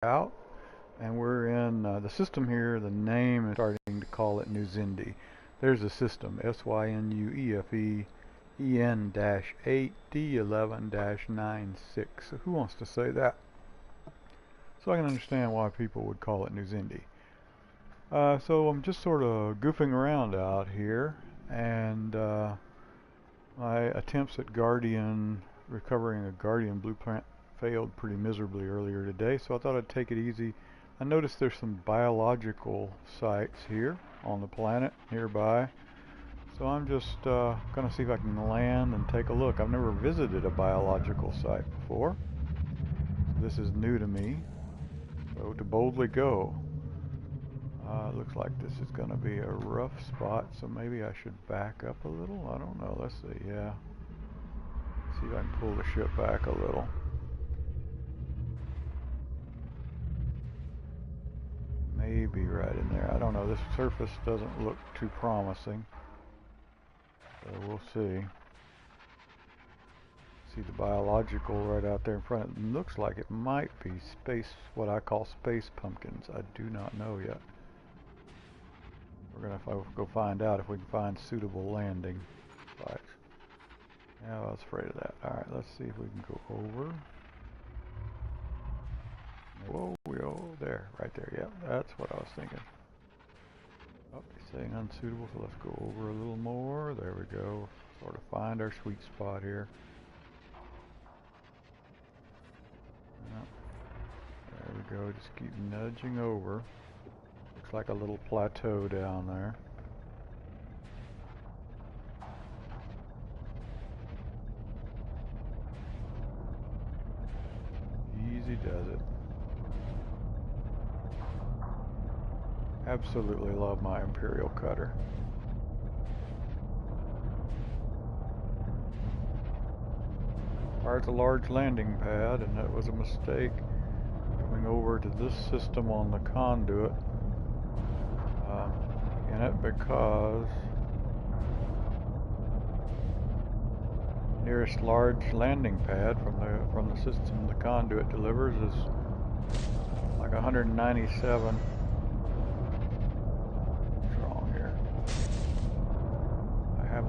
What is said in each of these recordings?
out, and we're in the system here. The name is starting to call it New Zende. There's the system, SYNUEFE-EN-8D11-96. So who wants to say that? So I can understand why people would call it New Zende. So I'm just sort of goofing around out here, and my attempts at recovering a Guardian blueprint failed pretty miserably earlier today, so I thought I'd take it easy. I noticed there's some biological sites here on the planet nearby, so I'm just gonna see if I can land and take a look. I've never visited a biological site before, so this is new to me, so to boldly go. Looks like this is gonna be a rough spot, so maybe I should back up a little. I don't know, let's see. Yeah, see if I can pull the ship back a little. Maybe right in there. I don't know. This surface doesn't look too promising, so we'll see. See the biological right out there in front. It looks like it might be what I call space pumpkins. I do not know yet. We're gonna go find out if we can find suitable landing sites. Yeah, I was afraid of that. All right, let's see if we can go over. Whoa, there, right there. Yeah, that's what I was thinking. Oh, he's saying unsuitable, so let's go over a little more. There we go. Sort of find our sweet spot here. Yep. There we go. Just keep nudging over. Looks like a little plateau down there. Easy does it. Absolutely love my Imperial cutter. It's a large landing pad, and that was a mistake coming over to this system on the conduit in it, because nearest large landing pad from the system the conduit delivers is like 197.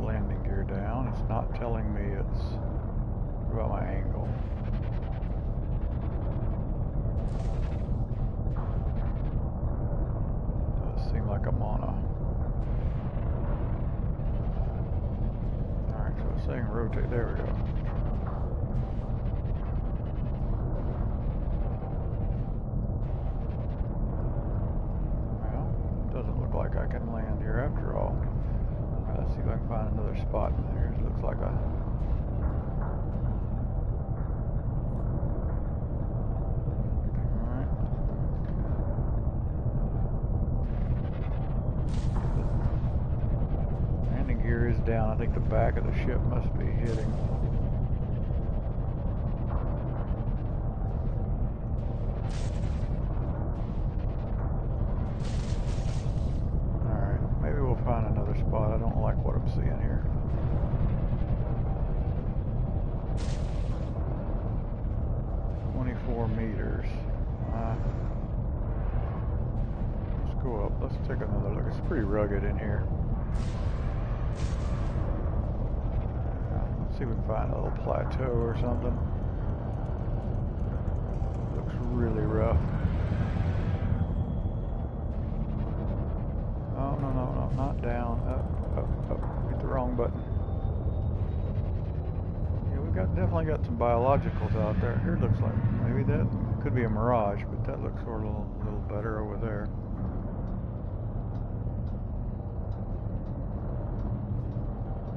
Landing gear down. It's not telling me it's about my angle. Does seem like I'm on a... Alright, so it's saying rotate. There we go. Well, it doesn't look like I can land here after all. Let's see if I can find another spot in there. It looks like a... Alright. Landing gear is down. I think the back of the ship must be hitting. Find another spot. I don't like what I'm seeing here. $24 meters. Let's go up. Let's take another look. It's pretty rugged in here. Let's see if we can find a little plateau or something. Looks really rough. Oh, no, not down. Up. Hit the wrong button. Yeah, we've definitely got some biologicals out there. Here it looks like maybe that could be a mirage, but that looks sort of a little better over there.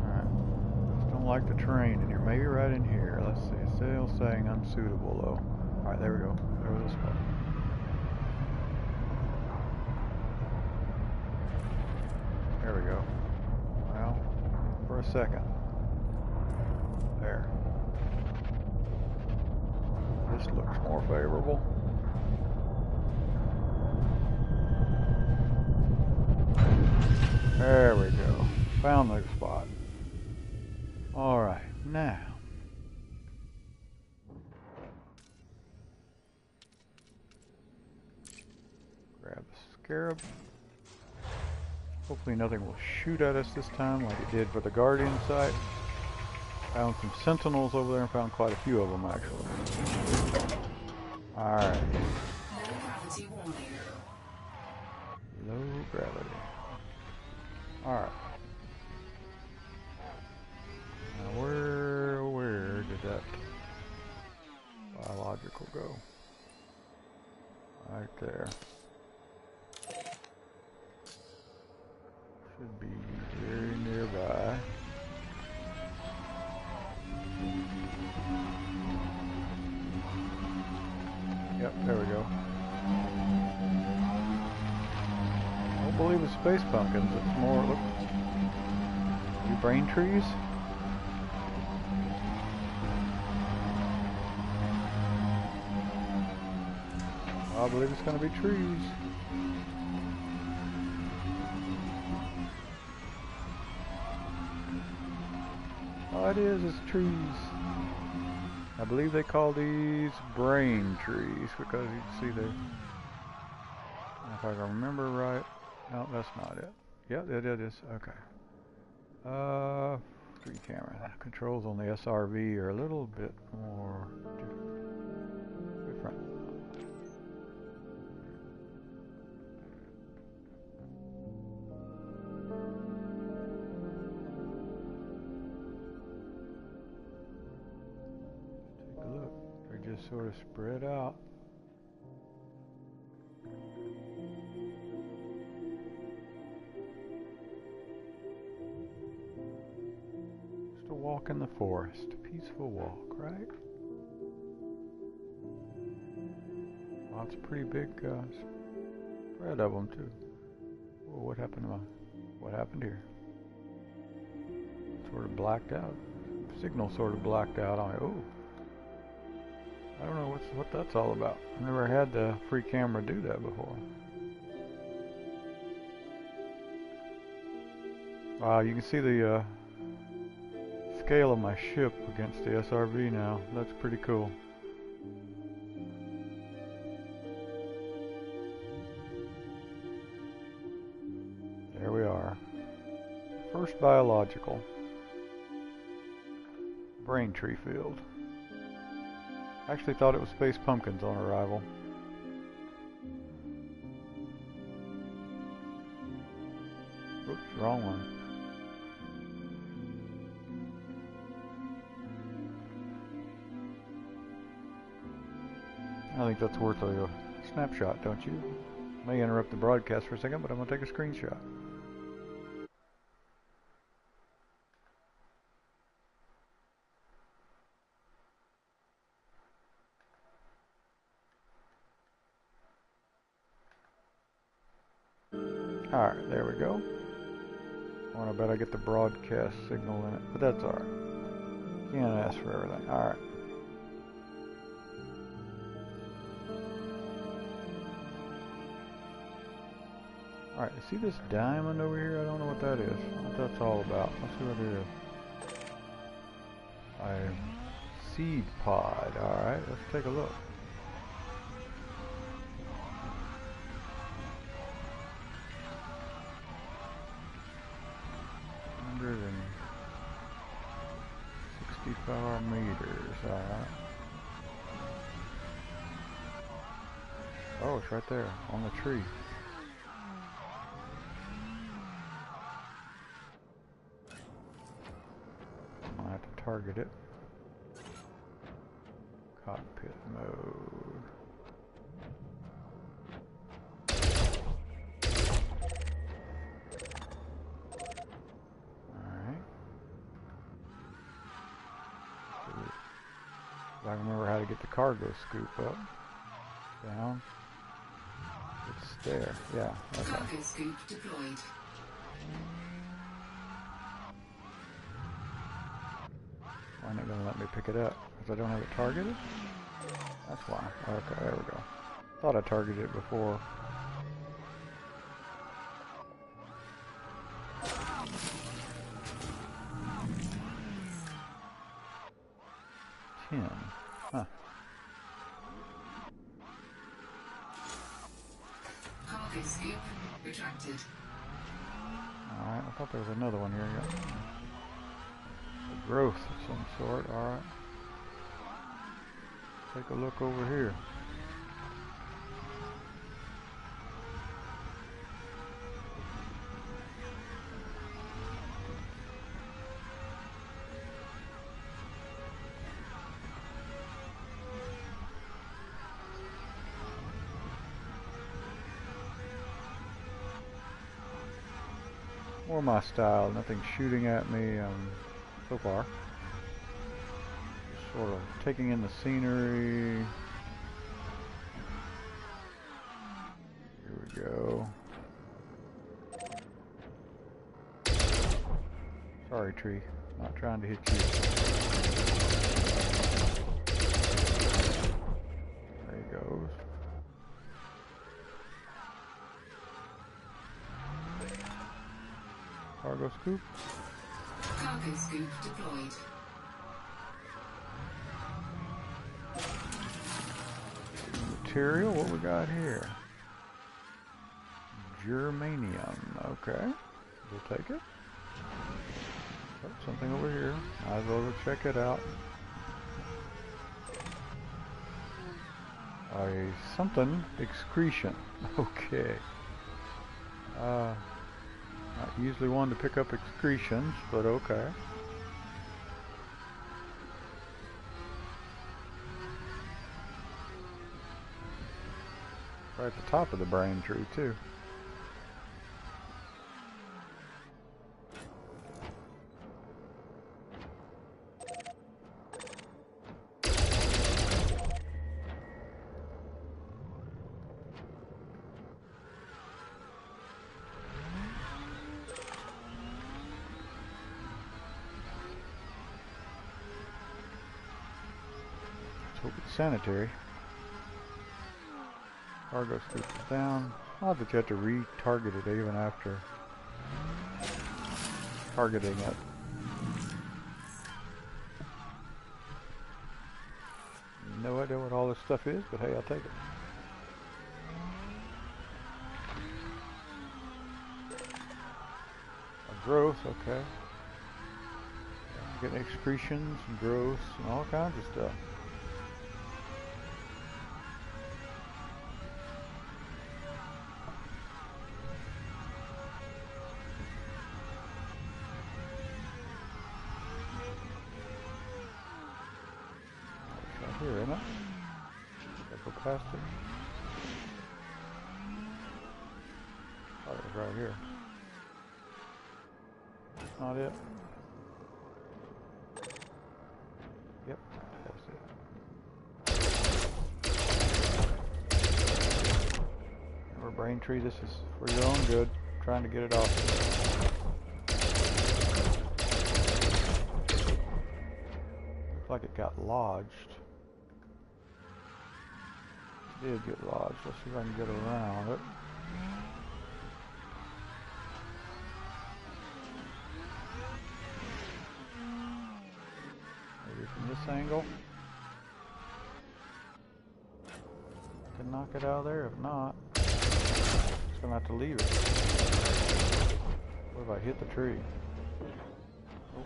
Alright. Just don't like the terrain in here. Maybe right in here. Let's see. It's still saying unsuitable though. Alright, there we go. There was a spot. There we go. Well, for a second. There. This looks more favorable. There we go. Found the spot. Alright, now. Grab the scarab. Hopefully nothing will shoot at us this time like it did for the Guardian site. Found some sentinels over there and found quite a few of them actually. Alright. Low gravity. Alright. Now where did that biological go? Right there. Should be very nearby. Yep, there we go. I don't believe it's space pumpkins, it's more, look, new brain trees. I believe it's going to be trees. Oh, it is, it's trees. I believe they call these brain trees because you can see the, if I can remember right, no, that's not it. Yep, it is, okay. Free camera. Controls on the SRV are a little bit more different. Take a look. They're just sort of spread out. Just a walk in the forest. Peaceful walk, right? Lots of pretty big spread of them too. Whoa, what happened to what happened here? Sort of blacked out. Signal sort of blacked out on me. Oh, I don't know what that's all about. I've never had the free camera do that before. Wow, you can see the scale of my ship against the SRV now. That's pretty cool. There we are. First biological. Brain tree field. Actually thought it was space pumpkins on arrival. Oops, wrong one. I think that's worth a snapshot, don't you? May interrupt the broadcast for a second, but I'm going to take a screenshot. Alright, there we go. Oh, I bet I get the broadcast signal in it, but that's alright. Can't ask for everything. Alright. Alright, you see this diamond over here? I don't know what that is. What that's all about. Let's see what it is. A seed pod. Alright, let's take a look. And 64 meters. Alright. Oh, it's right there on the tree. I have to target it. Cockpit mode. Alright. I remember how to get the cargo scoop up. Down. It's there. Yeah. Okay. Cargo scoop deployed. Why not gonna let me pick it up? Because I don't have it targeted? That's why. Okay, there we go. Thought I targeted it before. Huh. Cargo scoop retracted. Alright, I thought there was another one here. Yeah. A growth of some sort. Alright. Take a look over here. More my style, nothing shooting at me so far. Just sort of taking in the scenery. Here we go. Sorry, tree. Not trying to hit you. There he goes. Cargo scoop. Cargo scoop deployed. Material, what we got here? Germanium, okay. We'll take it. Oh, something over here. Might as well go check it out. Something excretion. Okay. Not usually one to pick up excretions, but okay. Right at the top of the brain tree, too. Hope it's sanitary. Cargo scoop is down. Odd that you have to re-target it even after targeting it. No idea what all this stuff is, but hey, I'll take it. A growth, okay. Getting excretions and growths and all kinds of stuff. Here, isn't it? Gotta go past it. Thought it was right here. Not it. Yep, that's it. Remember, brain tree, this is for your own good. I'm trying to get it off. Looks like it got lodged. Did get lodged. Let's see if I can get around it. Maybe from this angle. Can knock it out of there. If not, just gonna have to leave it. What if I hit the tree? Oh,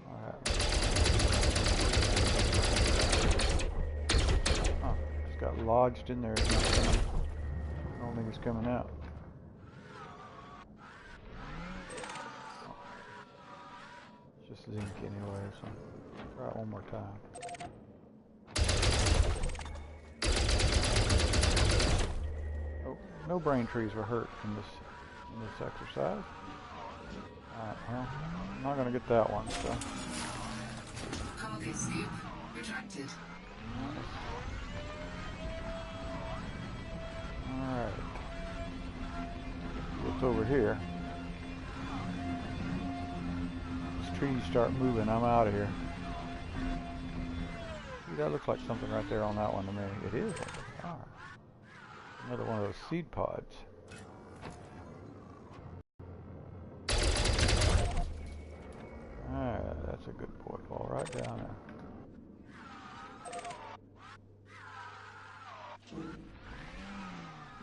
what happened? Got lodged in there. It's not coming. I don't think it's coming out. It's just zinc anyway, so try it one more time. Oh, no brain trees were hurt in this exercise. Alright, well, I'm not gonna get that one, so. Cargo scoop retracted. Alright. What's over here? These trees start moving, I'm out of here. See, that looks like something right there on that one to me. It is. Ah. Another one of those seed pods. Alright, that's a good portal right down there.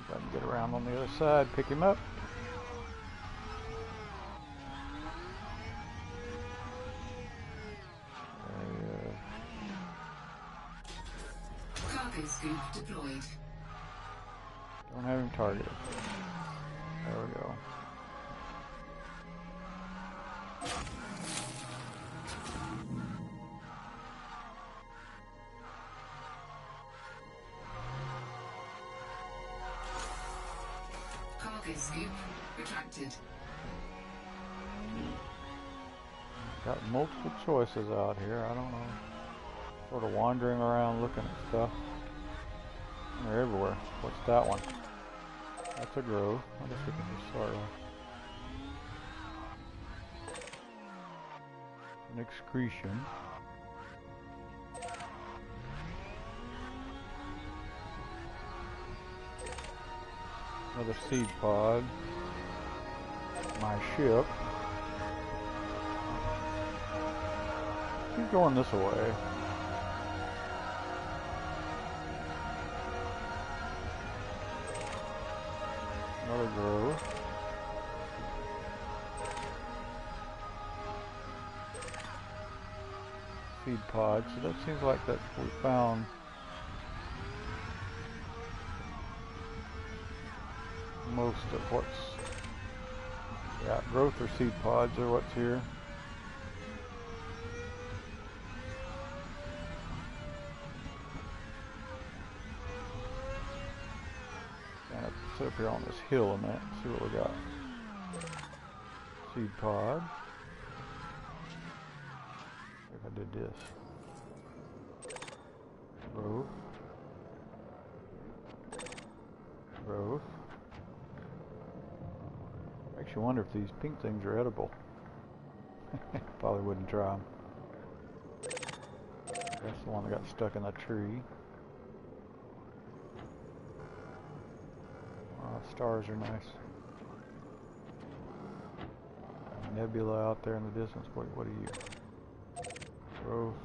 If I Get around on the other side, pick him up. Cargo scoop deployed. Don't have him targeted. There we go. Cargo scoop retracted. Got multiple choices out here. I don't know. Sort of wandering around looking at stuff. They're everywhere. What's that one? That's a grove. I guess we can just sort of... An excretion. Another seed pod. My ship. Keep going this way. Another grove. Seed pod. So that seems like that we found most of what's, yeah, growth or seed pods are what's here. And let's sit up here on this hill a minute and see what we got. Seed pod. If I did this. Growth. Growth. Makes you wonder if these pink things are edible. Probably wouldn't try them. That's the one that got stuck in the tree. Stars are nice. Nebula out there in the distance. What are you? Growth.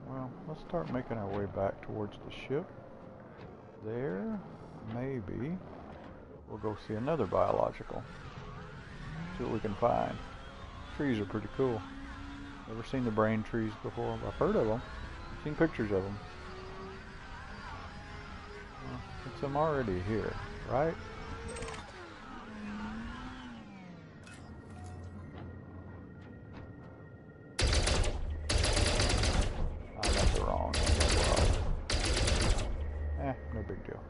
Well, let's start making our way back towards the ship. There, maybe we'll go see another biological. See what we can find. Trees are pretty cool. Never seen the brain trees before. I've heard of them. Seen pictures of them. Well, since I'm already here, right? I got the wrong one. No big deal.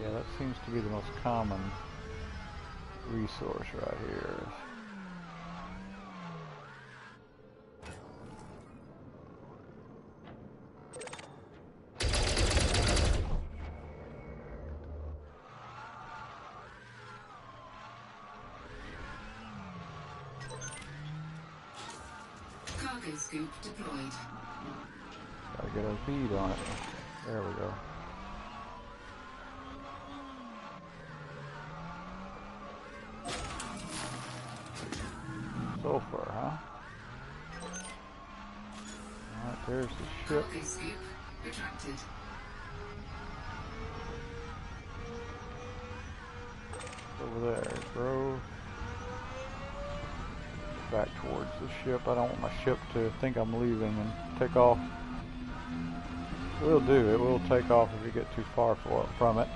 Yeah, that seems to be the most common resource right here. Cargo scoop deployed. Gotta get a bead on it. There we go. Sulfur, huh? Alright, there's the ship. Cargo scoop retracted. Over there, grove. Back towards the ship. I don't want my ship to think I'm leaving and take off. It will do. It will take off if you get too far from it.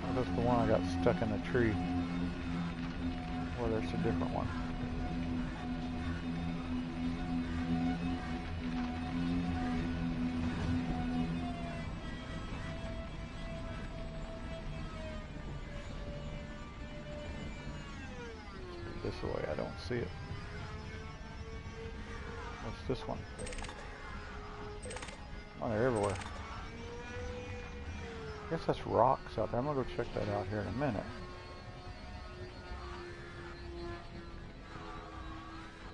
Oh, that's the one I got stuck in the tree. Well, there's a different one. This way, I don't see it. What's this one? Oh, they're everywhere. I guess that's rocks out there. I'm gonna go check that out here in a minute.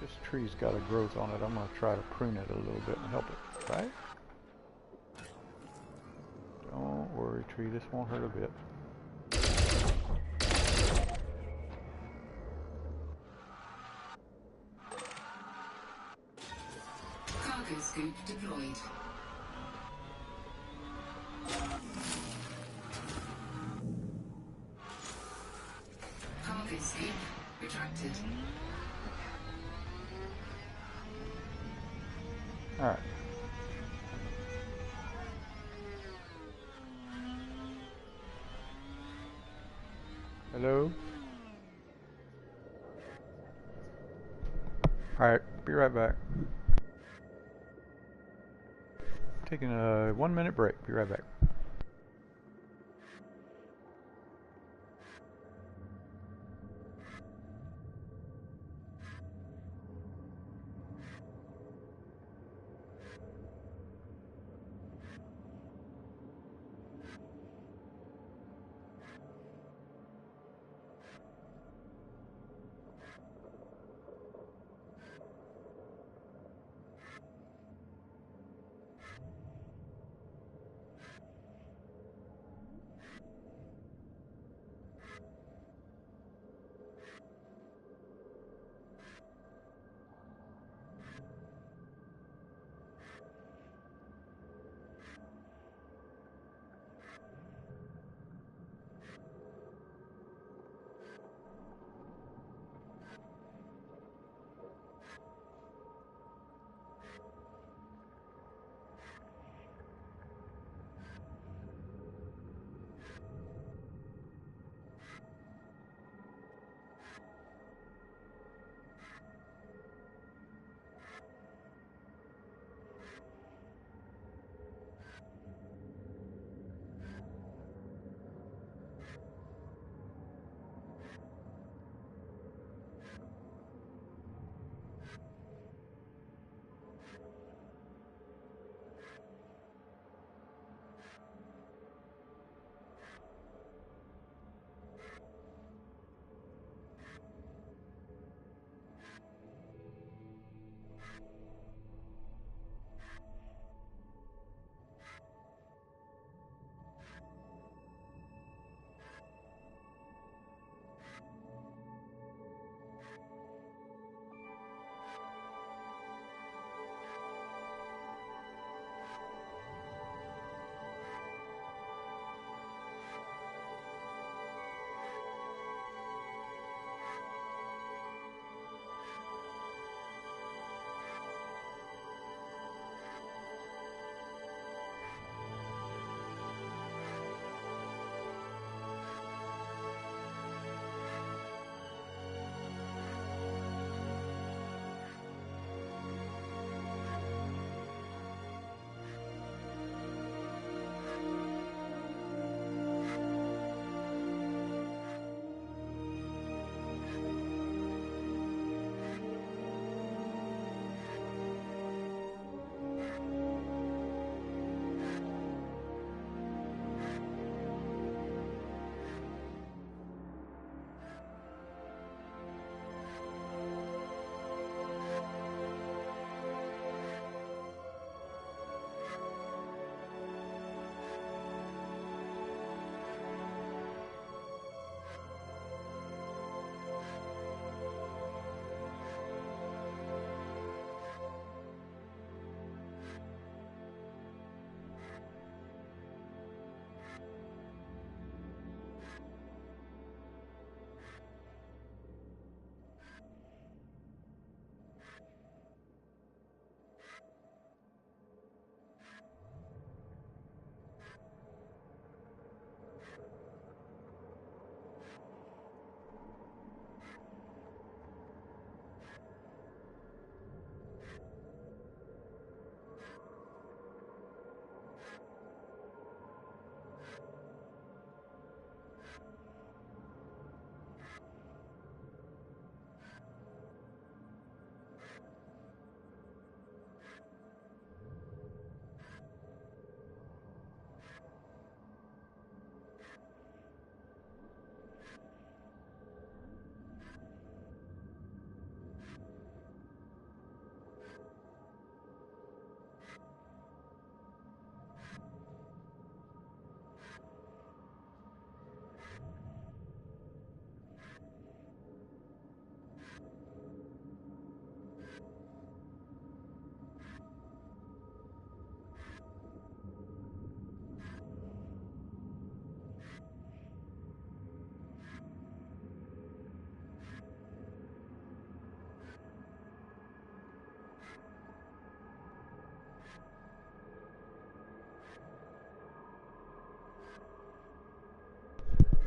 This tree's got a growth on it. I'm gonna try to prune it a little bit and help it, right? Don't worry, tree, this won't hurt a bit. Cargo scoop deployed. Cargo scoop retracted. Alright. Hello? Alright, be right back. Taking a 1-minute break. Be right back.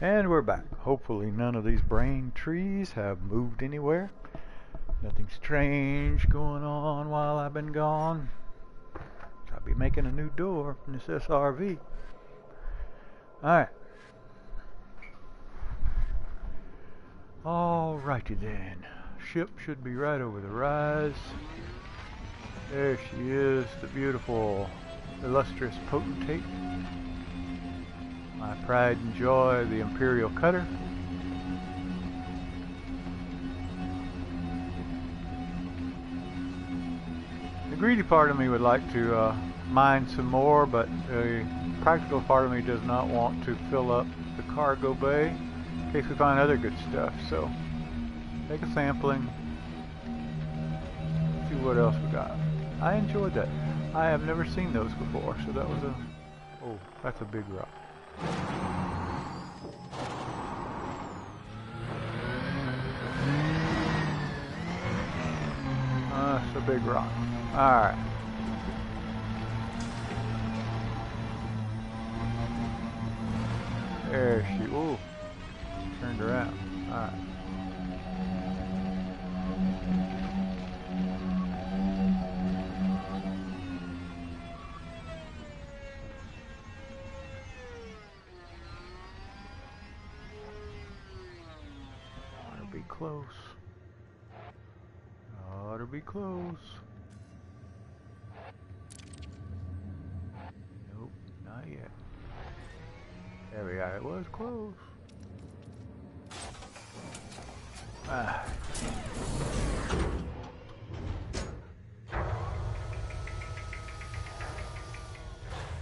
And we're back. Hopefully none of these brain trees have moved anywhere. Nothing strange going on while I've been gone. I'll be making a new door from this SRV. Alright. Alrighty then. Ship should be right over the rise. There she is, the beautiful, illustrious potentate. My pride and joy, the Imperial Cutter. The greedy part of me would like to mine some more, but the practical part of me does not want to fill up the cargo bay in case we find other good stuff. So, take a sampling, see what else we got. I enjoyed that. I have never seen those before, so that was a... Oh, that's a big rock. That's a big rock. Alright. There she... Ooh. Turned around. Alright. Close. Ought to be close. Nope, not yet. There we are. It was close. Ah.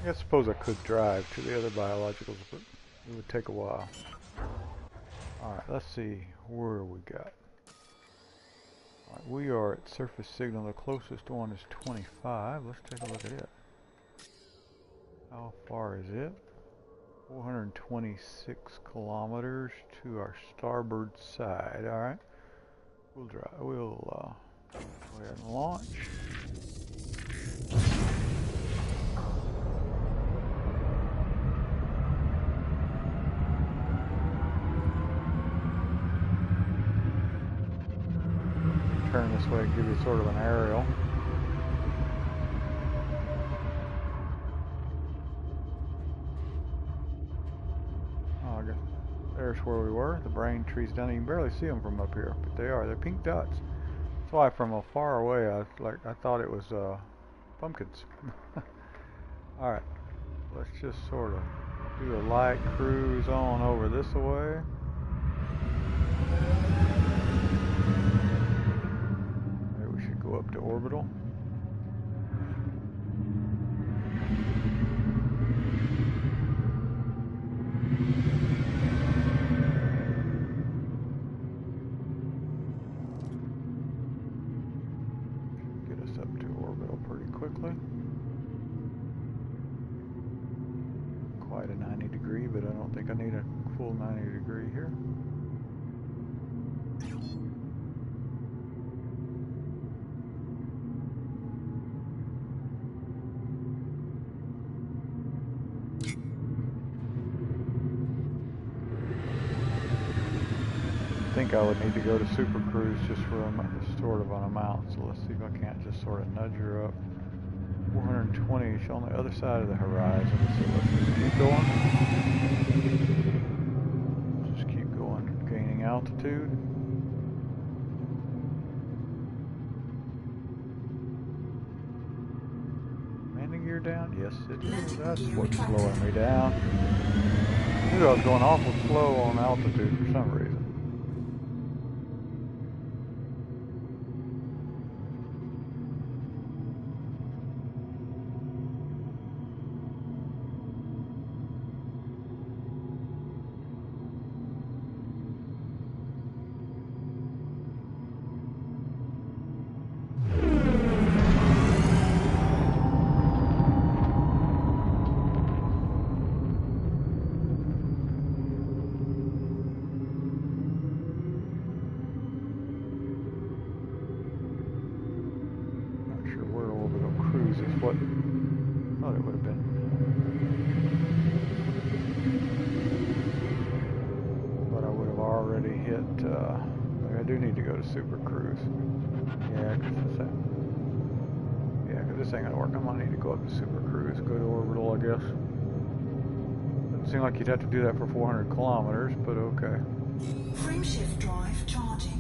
I suppose I could drive to the other biologicals, but it would take a while. Alright, let's see where we got. Alright, we are at surface signal. The closest one is 25. Let's take a look at it. How far is it? 426 kilometers to our starboard side. Alright. We'll drive. We'll go ahead and launch. Turn this way and give you sort of an aerial. Oh, I guess there's where we were. The brain trees down. You can barely see them from up here, but they are. They're pink dots. That's why from far away I thought it was pumpkins. All right, let's just sort of do a light cruise on over this way. Up to orbital. Get us up to orbital pretty quickly. Quite a 90 degree, but I don't think I need a full 90 degree here. I think I would need to go to Super Cruise just for a sort of an amount. So let's see if I can't just sort of nudge her up. 420 is on the other side of the horizon. So let's just keep going. Just keep going, gaining altitude. Landing gear down? Yes, it is. That's what's slowing me down. I knew I was going awful slow on altitude for some reason. What I thought it would have been. already hit, maybe I do need to go to Super Cruise. Yeah, because this ain't gonna work. I'm gonna need to go up to Super Cruise, go to orbital, I guess. Doesn't seem like you'd have to do that for 400 kilometers, but okay. Frameshift drive charging.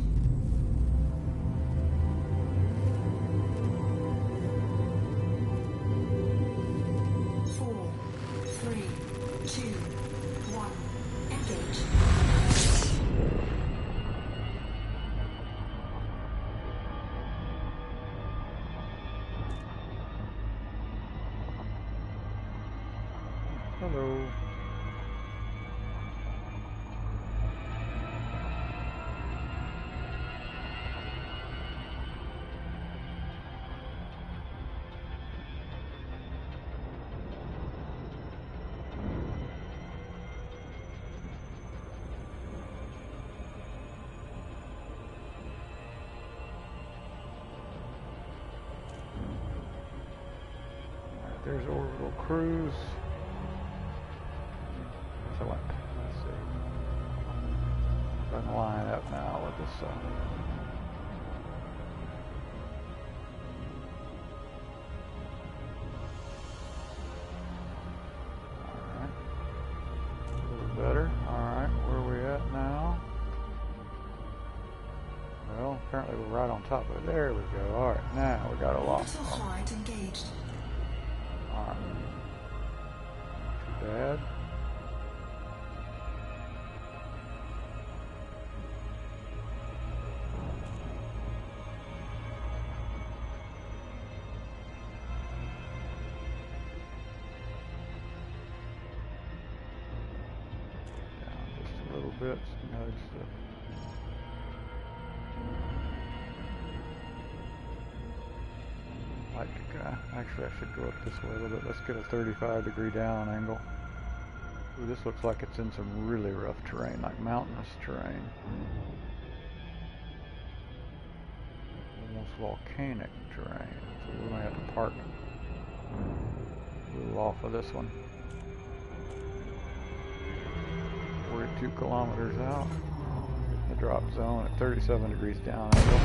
4, 3, 2, 1. Engage. Hello. There's orbital cruise. Excellent. Let's see. If I can line up now with this. Alright. A little better. Alright, where are we at now? Well, apparently we're right on top of it. There we go. Alright, now we got a lot. Orbital height engaged. Alright. Too bad. Down just a little bit. Nudge the actually, I should go up this way a little bit. Let's get a 35-degree down angle. Ooh, this looks like it's in some really rough terrain, like mountainous terrain. Almost volcanic terrain. So we might have to park a little off of this one. 42 kilometers out. The drop zone at 37 degrees down angle.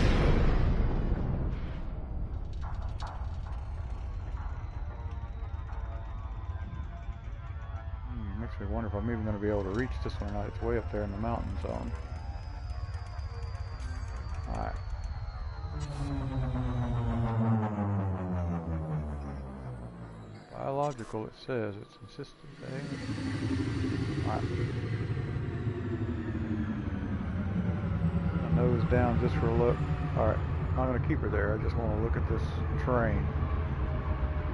Makes me wonder if I'm even going to be able to reach this one or not. It's way up there in the mountain zone. Alright. Biological, it says. It's insisted. Alright. My nose down just for a look. Alright. I'm not going to keep her there. I just want to look at this terrain.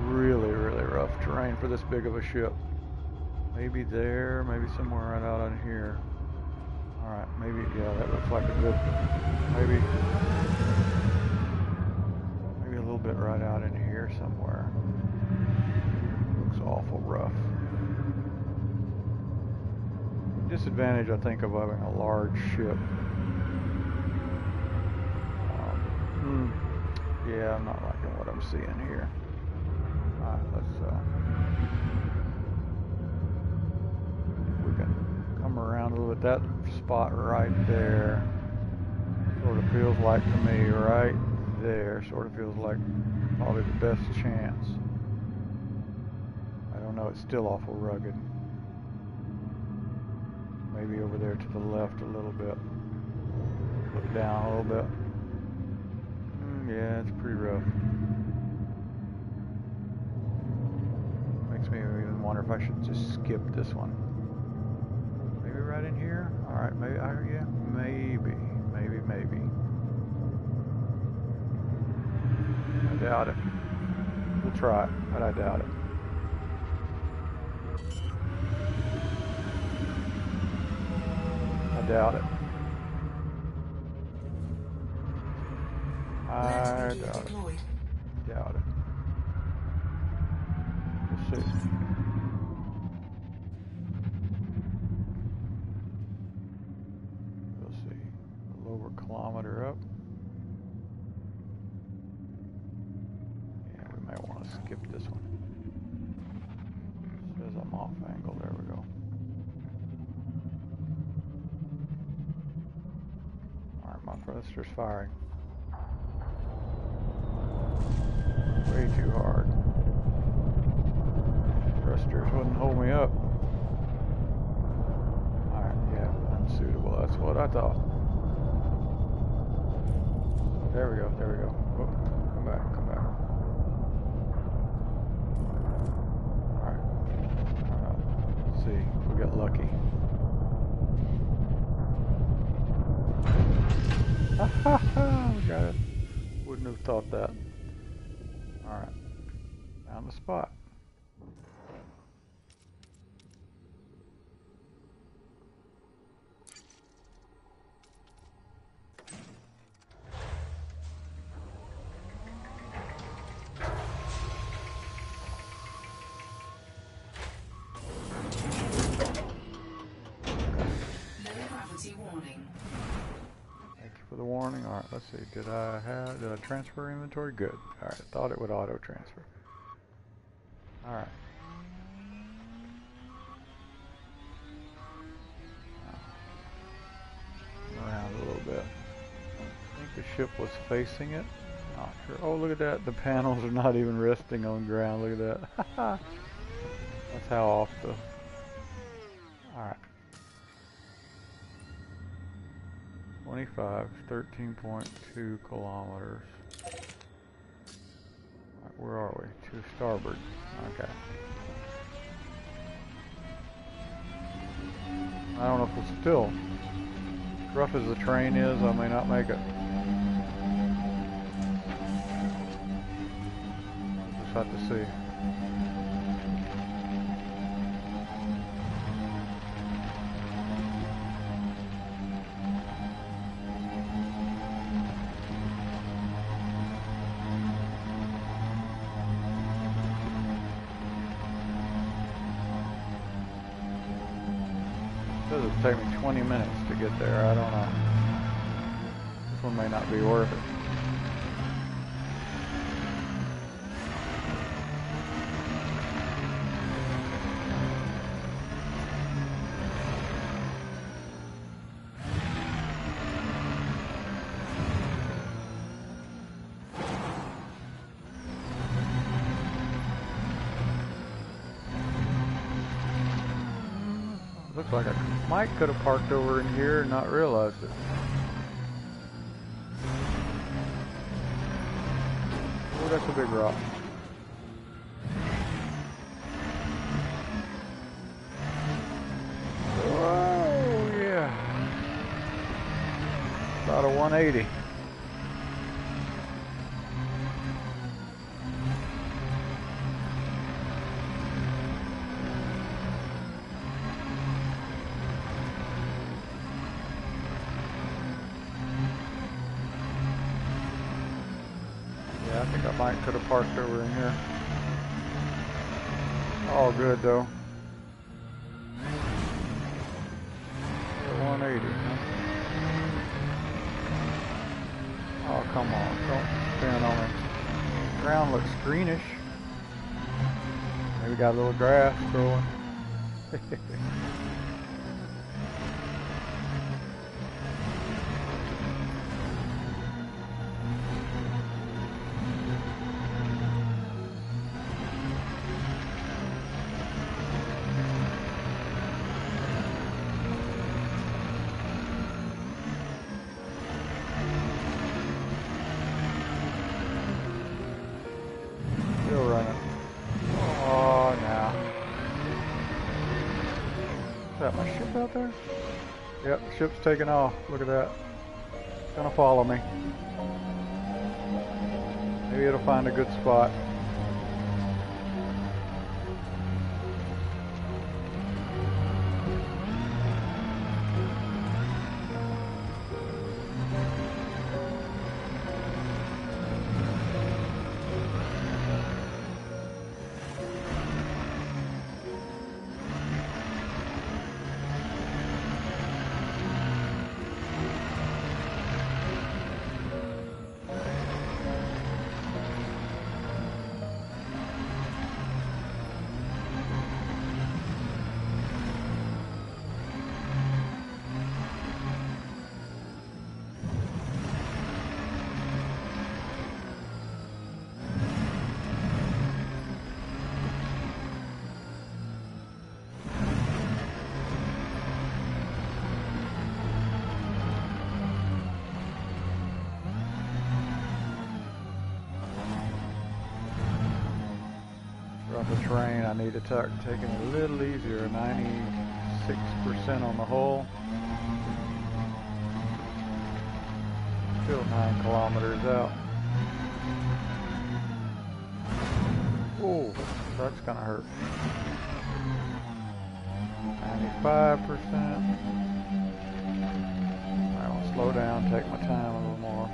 Really, really rough terrain for this big of a ship. Maybe there, maybe somewhere right out on here. Alright, maybe, yeah, that looks like a good, maybe a little bit right out in here somewhere. Looks awful rough. Disadvantage, I think, of having a large ship. Yeah, I'm not liking what I'm seeing here. Alright, let's, we can come around a little bit. That spot right there sort of feels like to me right there sort of feels like probably the best chance. I don't know, it's still awful rugged. Maybe over there to the left a little bit. Look down a little bit. Yeah, it's pretty rough. Makes me even wonder if I should just skip this one. Maybe right in here? Alright, maybe, yeah, maybe. I doubt it. We'll try it, but I doubt it. I doubt it. I doubt it. Doubt it. We'll see. We'll see. A little over a kilometer up. Yeah, we might want to skip this one. It says I'm off angle. There we go. Thruster's firing. Way too hard. Thrusters wouldn't hold me up. Alright, yeah, unsuitable. That's what I thought. There we go, there we go. Oh, come back, come back. Alright. Let's see if we get lucky. Ha ha ha! We got it. Wouldn't have thought that. Alright. Found the spot. For the warning. Alright, let's see. Did I transfer inventory? Good. Alright, I thought it would auto transfer. Alright. Around a little bit. I think the ship was facing it. Not sure. Oh, look at that. The panels are not even resting on the ground. Look at that. That's how off the... Alright. 25, 13.2 kilometers. Right, where are we? To starboard. Okay. I don't know if it's still. As rough as the train is, I may not make it. Just have to see. It says it'll take me 20 minutes to get there. I don't know. This one may not be worth it. Looks like I might could have parked over in here and not realized it. Oh, that's a big rock. Oh, yeah. About a 180. I think I might could have parked over in here. All good though. 180, huh? Oh, come on. Don't spin on me. The ground looks greenish. Maybe got a little grass growing. Still running. Oh, now. Is that my ship out there? Yep, the ship's taking off. Look at that. It's gonna follow me. Maybe it'll find a good spot. terrain, I need to start taking it a little easier. 96% on the hull. Still 9 kilometers out. Oh, that's gonna hurt. 95%. I'll slow down, take my time a little more.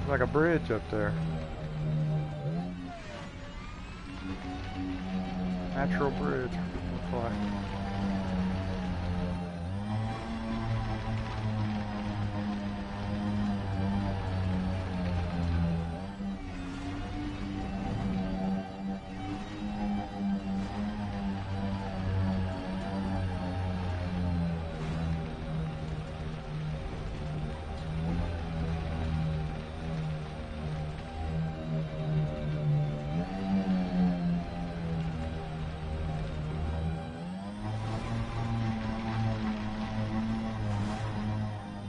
Like a bridge up there. Natural bridge, looks like.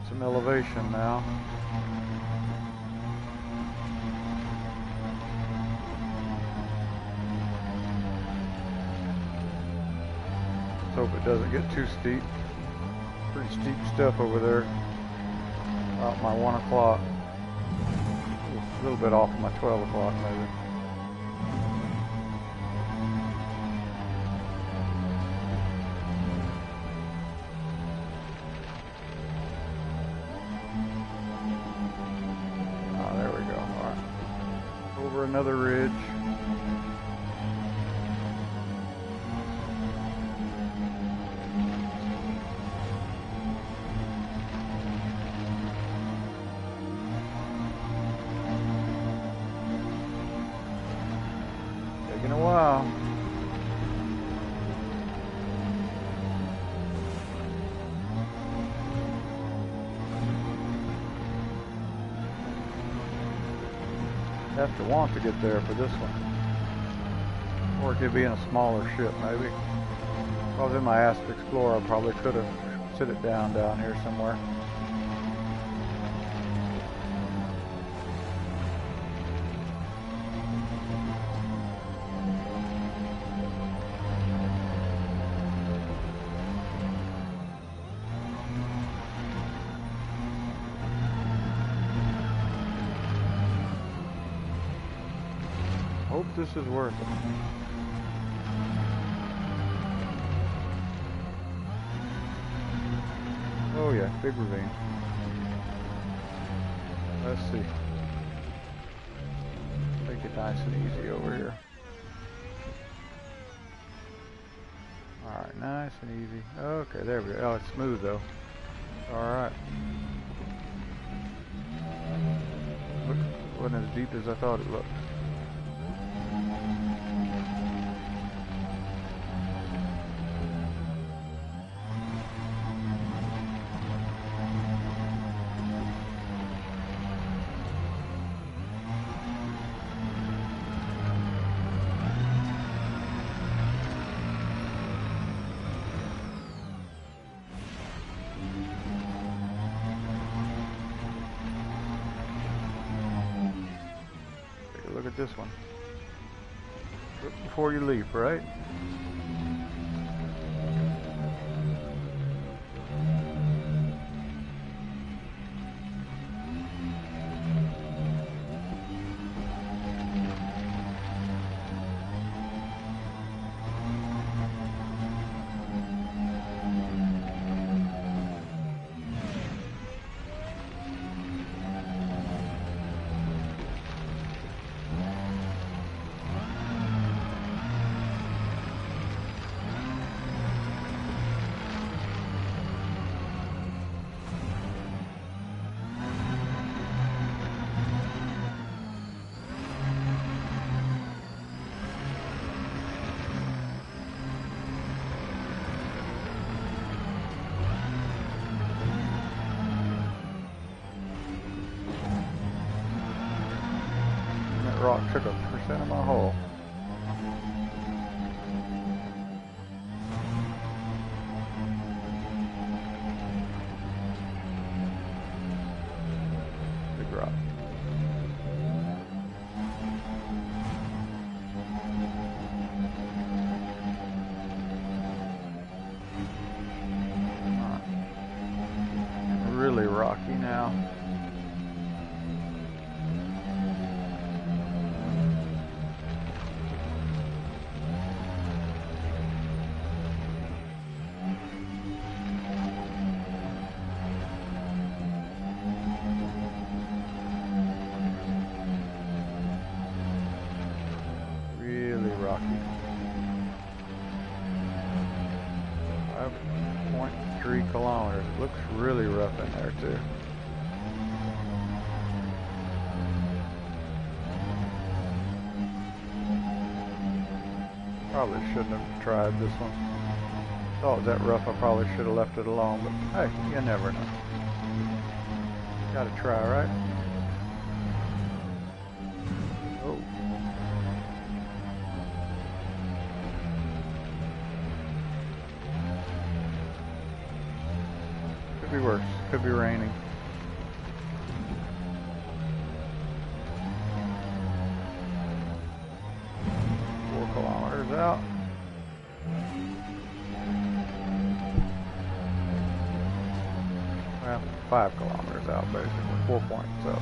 Some elevation now. Let's hope it doesn't get too steep. Pretty steep stuff over there. About my 1 o'clock. A little bit off of my 12 o'clock maybe. Another ridge. Taking a while. Have to want to get there for this one, or it could be in a smaller ship maybe. If I was in my Asp Explorer, I probably could have sit it down here somewhere. Hope this is worth it. Oh yeah, big ravine. Let's see. Take it nice and easy over here. Alright, nice and easy. Okay, there we go. Oh, it's smooth though. Alright. Wasn't as deep as I thought it looked. Look at this one. Look before you leap, right? That rock took 1% of my hull. Big rock. Really rocky now. Really rocky. 5.3 kilometers. It looks really rough in there too. Probably shouldn't have tried this one. Oh, it was that rough, I probably should have left it alone, but hey, you never know. Gotta try, right? Oh. Could be worse. Could be raining. Out. Well, 5 kilometers out basically, 4.7.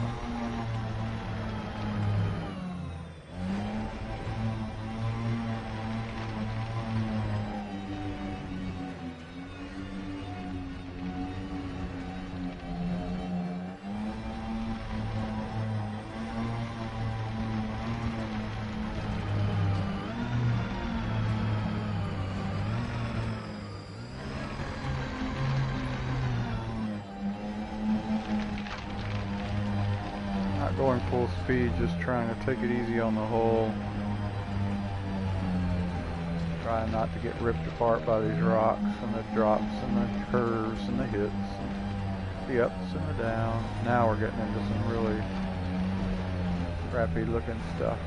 Going full speed, just trying to take it easy on the hull. Trying not to get ripped apart by these rocks and the drops and the curves and the hits and the ups and the downs. Now we're getting into some really crappy looking stuff.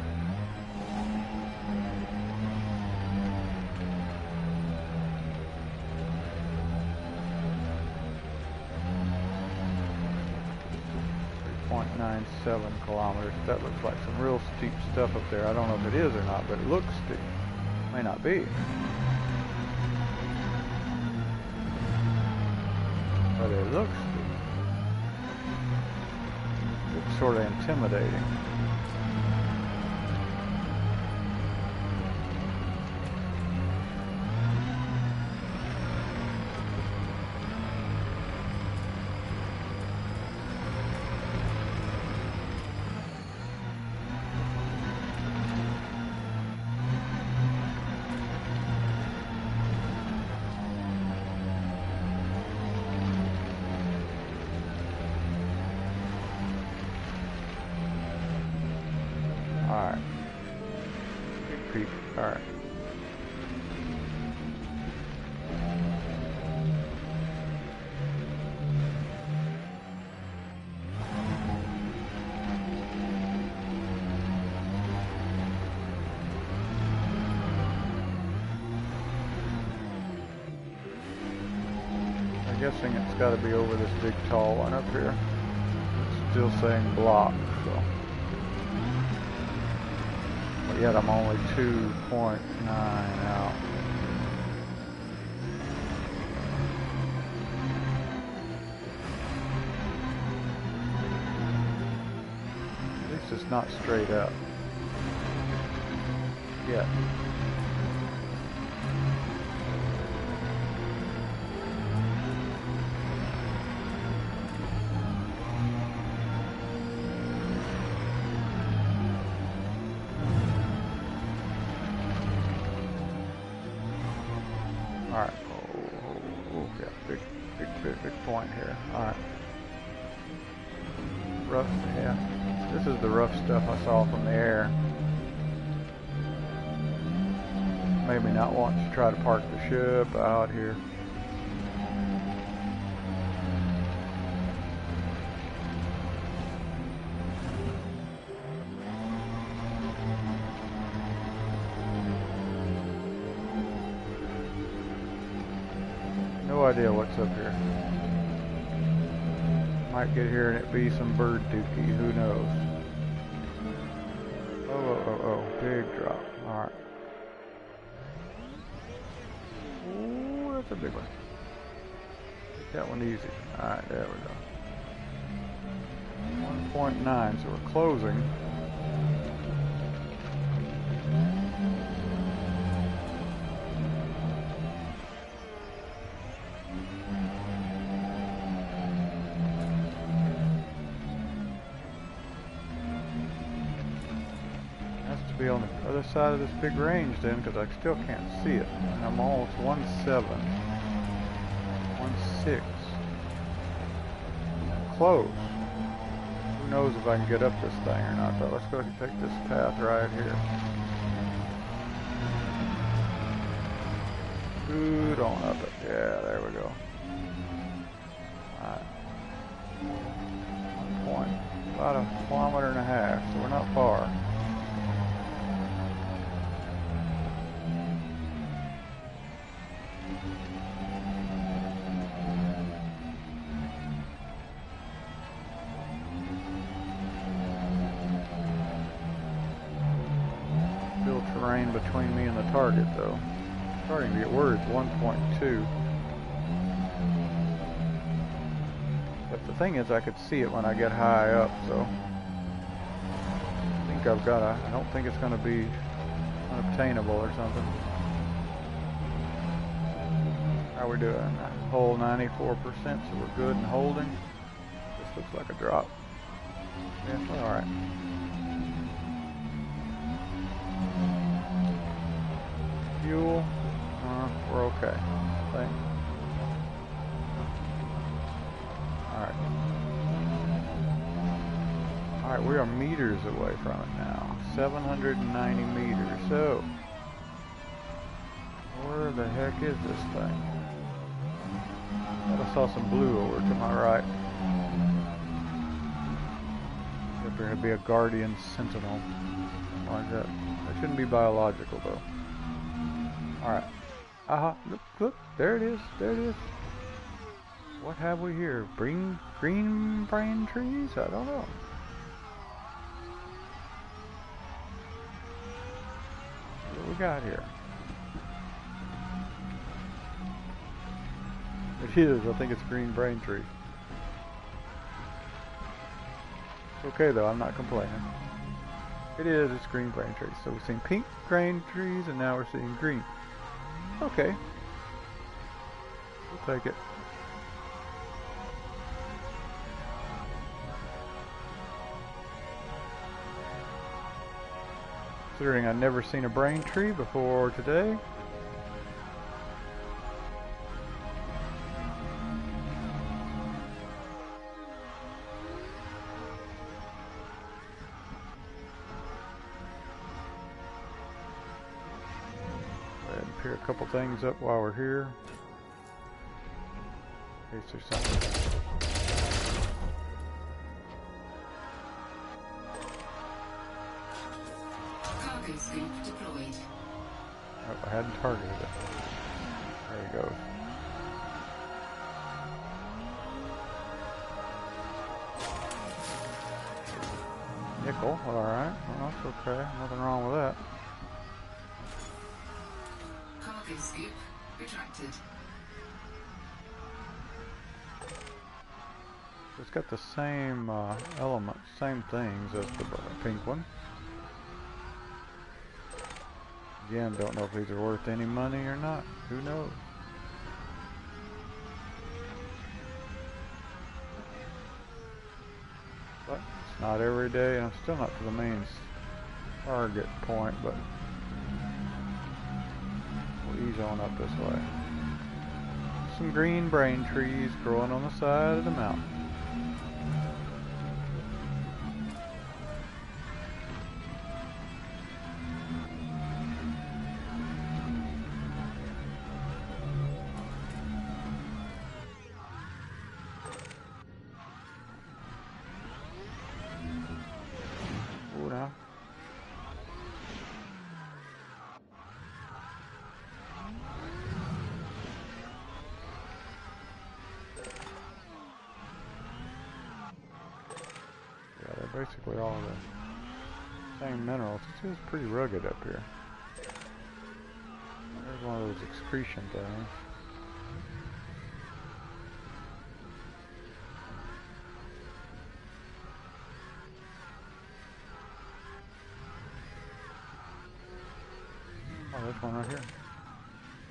.97 kilometers. That looks like some real steep stuff up there. I don't know if it is or not, but it looks steep. May not be. But it looks steep. It's sort of intimidating. Alright. Big peak. Alright. I'm guessing it's got to be over this big tall one up here. It's still saying block, so. Yet I'm only 2.9 out. At least it's not straight up yet. Alright, yeah, big point here. Alright. Rough, yeah. This is the rough stuff I saw from the air. Made me not want to try to park the ship out here. idea what's up here. Might get here and it be some bird dookie, who knows. Oh, big drop. Alright. Ooh, that's a big one. Take that one easy. Alright, there we go. 1.9, so we're closing. Be on the other side of this big range then, because I still can't see it. And I'm almost 1.7, 1.6. Close. Who knows if I can get up this thing or not, though. Let's go take this path right here. Scoot on up it. Yeah, there we go. Alright. 1 point. About 1.5 kilometers, so we're not far. Terrain between me and the target, though. Starting to get worried. It's 1.2. But the thing is, I could see it when I get high up, so I think I've got a. I don't think it's going to be unobtainable or something. How we doing? A whole 94%, so we're good and holding. This looks like a drop. Yeah, all right. Fuel, we're okay. Thanks. Alright. Alright, we are meters away from it now. 790 meters. So, where the heck is this thing? I saw some blue over to my right. If there would be a guardian sentinel like that. That shouldn't be biological though. Alright. Aha, look, there it is, there it is. What have we here? Green brain trees? I don't know. What we got here? It is, I think it's green brain tree. Okay though, I'm not complaining. It is, it's green brain trees. So we've seen pink brain trees and now we're seeing green. Okay. We'll take it. Considering I've never seen a brain tree before today. Clear a couple things up while we're here. In case there's something. Cargo scoop deployed. Oh, I hadn't targeted it. There he goes. Nickel, alright. Well, that's okay. Nothing wrong with that. Cargo scoop retracted. It's got the same elements, same things as the pink one. Again, don't know if these are worth any money or not. Who knows? But it's not every day, and I'm still not to the main target point, but we'll ease on up this way. Some green brain trees growing on the side of the mountain. Now. basically all the same minerals. It is pretty rugged up here. There's one of those excretion things. Oh, there's one right here.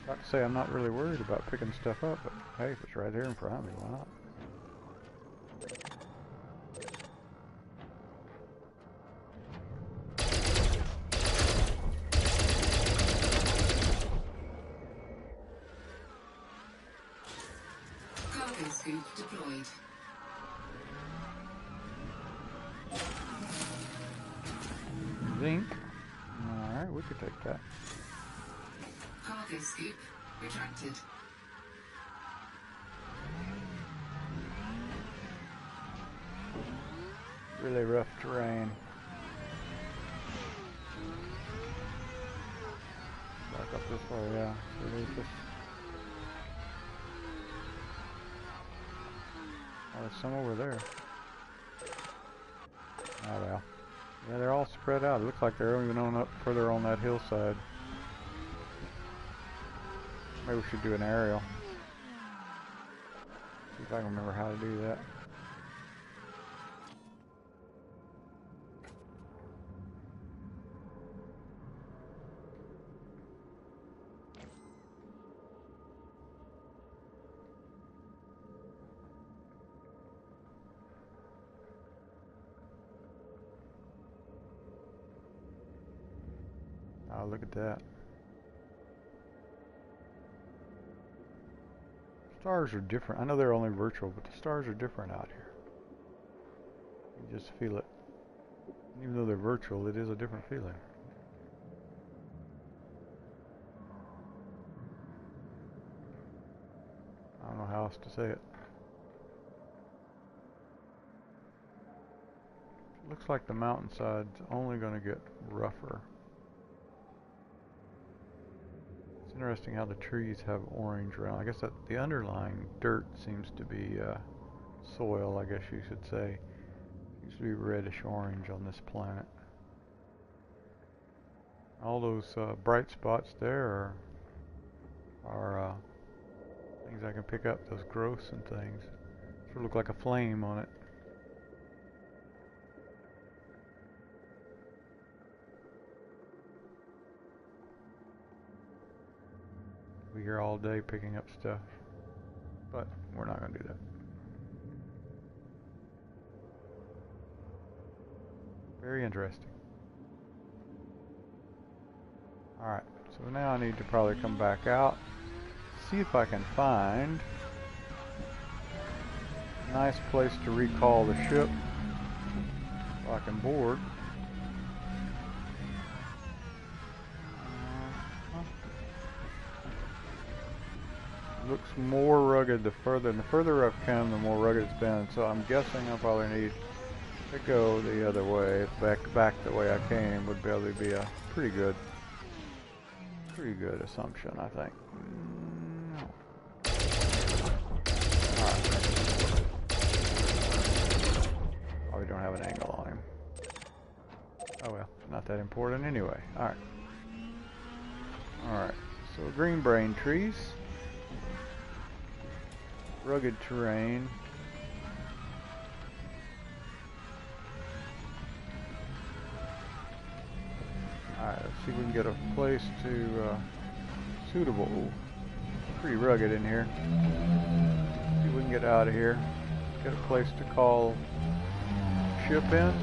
About to say I'm not really worried about picking stuff up, but hey, if it's right there in front of me, why not? Cargo scoop deployed. Zinc. Alright, we could take that. Cargo scoop retracted. Really rough terrain. Back up this way, yeah. So there's just... Oh, there's some over there. Oh well. Yeah, they're all spread out. It looks like they're even on up further on that hillside. Maybe we should do an aerial. See if I can remember how to do that. Oh, look at that. Stars are different. I know they're only virtual, but the stars are different out here. You just feel it. Even though they're virtual, it is a different feeling. I don't know how else to say it. Looks like the mountainside's only going to get rougher. It's interesting how the trees have orange around. I guess that the underlying dirt seems to be soil, I guess you should say. Seems to be reddish orange on this planet. All those bright spots there are things I can pick up, those growths and things. Sort of look like a flame on it. We're here all day picking up stuff, but we're not going to do that. Very interesting. Alright, so now I need to probably come back out, see if I can find a nice place to recall the ship so I can board. Looks more rugged the further I've come, the more rugged it's been, so I'm guessing I probably need to go the other way. Back the way I came would probably be a pretty good assumption, I think. Alright. Oh, we don't have an angle on him. Oh well, not that important anyway. Alright. Alright, so green brain trees. Rugged terrain. Alright, let's see if we can get a place to suitable. Ooh, pretty rugged in here. See if we can get out of here. Get a place to call ship in.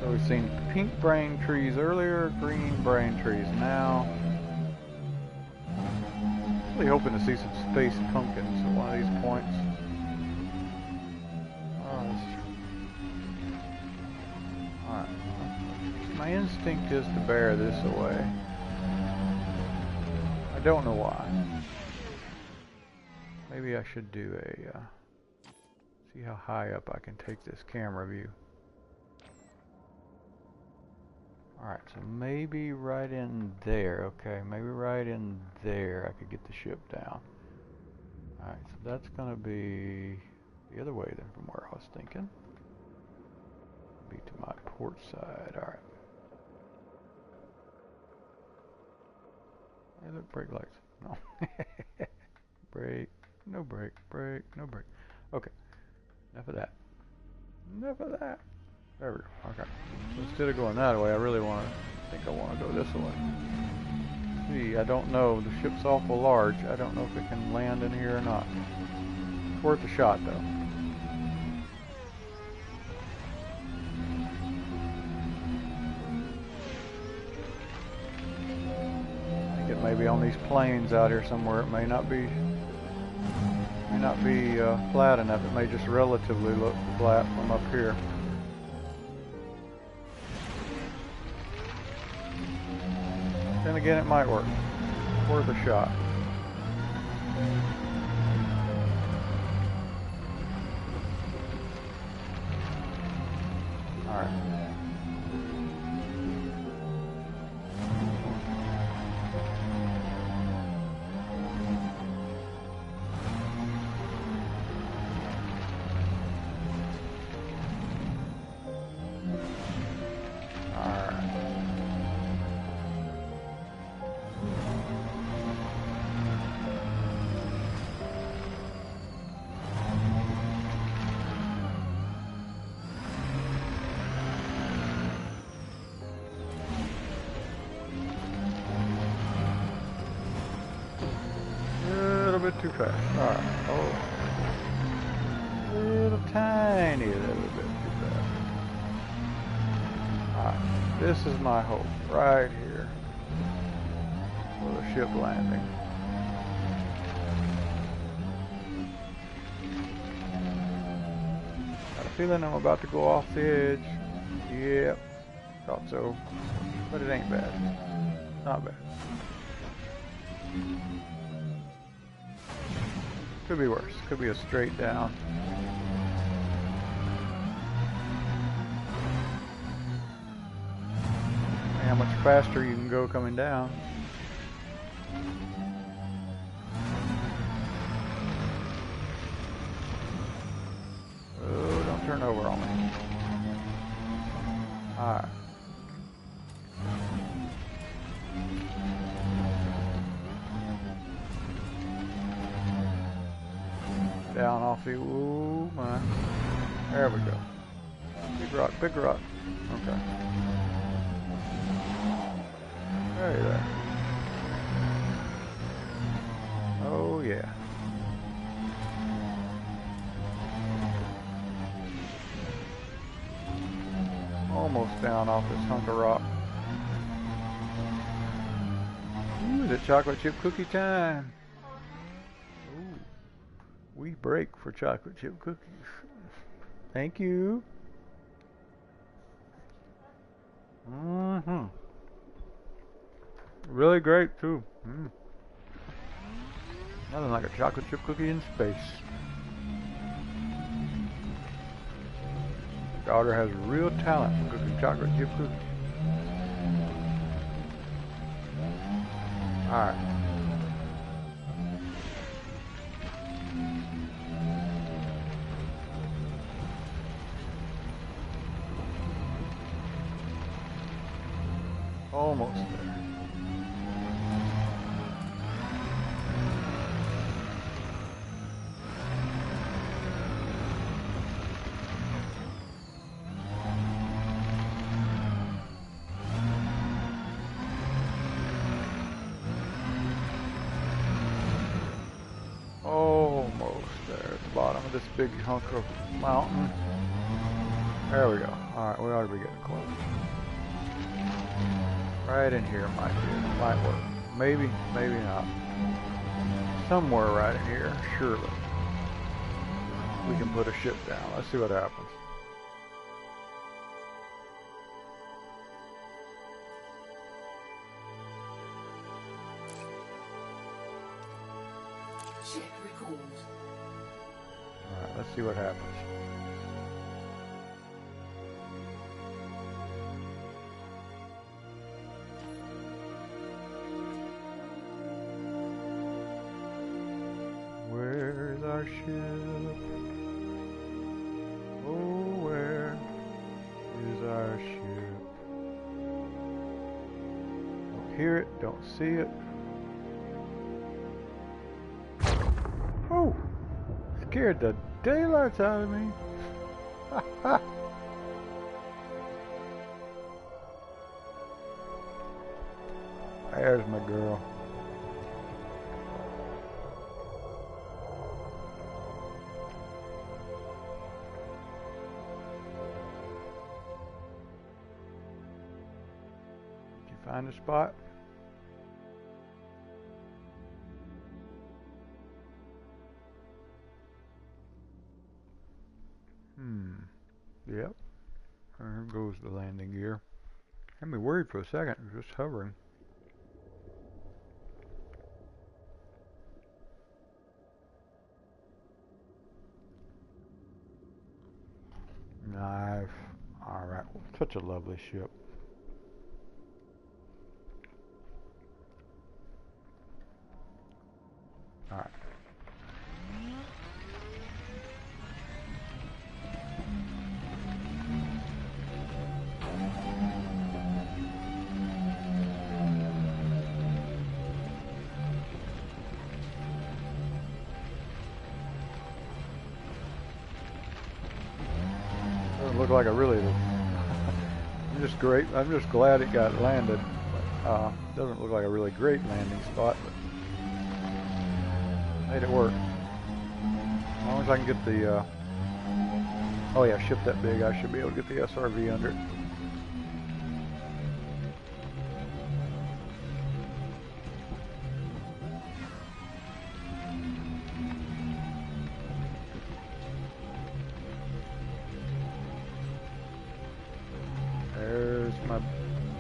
So we've seen pink brain trees earlier, green brain trees now. Really hoping to see some space pumpkins at one of these points. Oh, that's true. Alright. My instinct is to bear this away. I don't know why. Maybe I should do a, see how high up I can take this camera view. Alright, so maybe right in there. Okay, maybe right in there I could get the ship down. Alright, so that's going to be the other way than from where I was thinking. Be to my port side. All right. Hey, look, brake lights. No. Brake. No brake. Brake. No brake. Okay. Enough of that. Enough of that. There we go. Okay. So instead of going that way, I really want to. I think I want to go this way. See, I don't know. The ship's awful large. I don't know if it can land in here or not. It's worth a shot, though. I think it may be on these plains out here somewhere. It may not be. Flat enough. It may just relatively look flat from up here. Then again, it might work. Worth a shot. All right. Too fast. Alright. Oh. Little tiny little bit too fast. Alright. This is my hope. Right here. For the ship landing. Got a feeling I'm about to go off the edge. Yep. Thought so. But it ain't bad. Not bad. Could be worse. Could be a straight down. How much faster you can go coming down. Oh, don't turn over on me. Alright. Down off the, ooh my, there we go. Big rock, big rock. Okay. There you are. Oh yeah. Almost down off this hunk of rock. Ooh, is it chocolate chip cookie time? We break for chocolate chip cookies. Thank you. Really great too. Nothing like a chocolate chip cookie in space. Daughter has real talent for cooking chocolate chip cookies. Alright. Almost there. Almost there at the bottom of this big hunk of mountain. There we go. Alright, we ought to be getting close. Right in here might work. Maybe, maybe not. Somewhere right in here, surely. We can put a ship down. Let's see what happens. Ship recalled. Alright, let's see what happens. Where's our ship? Oh, where hear it, don't see it. Oh! Scared the daylights out of me. There's my girl. Did you find a spot? Yep. There goes the landing gear. Had me worried for a second, it was just hovering. Knife. Alright, such a lovely ship. Alright. Doesn't look like a really. I'm just glad it got landed. Doesn't look like a really great landing spot, but made it work. As long as I can get the. Oh yeah, ship that big, I should be able to get the SRV under it.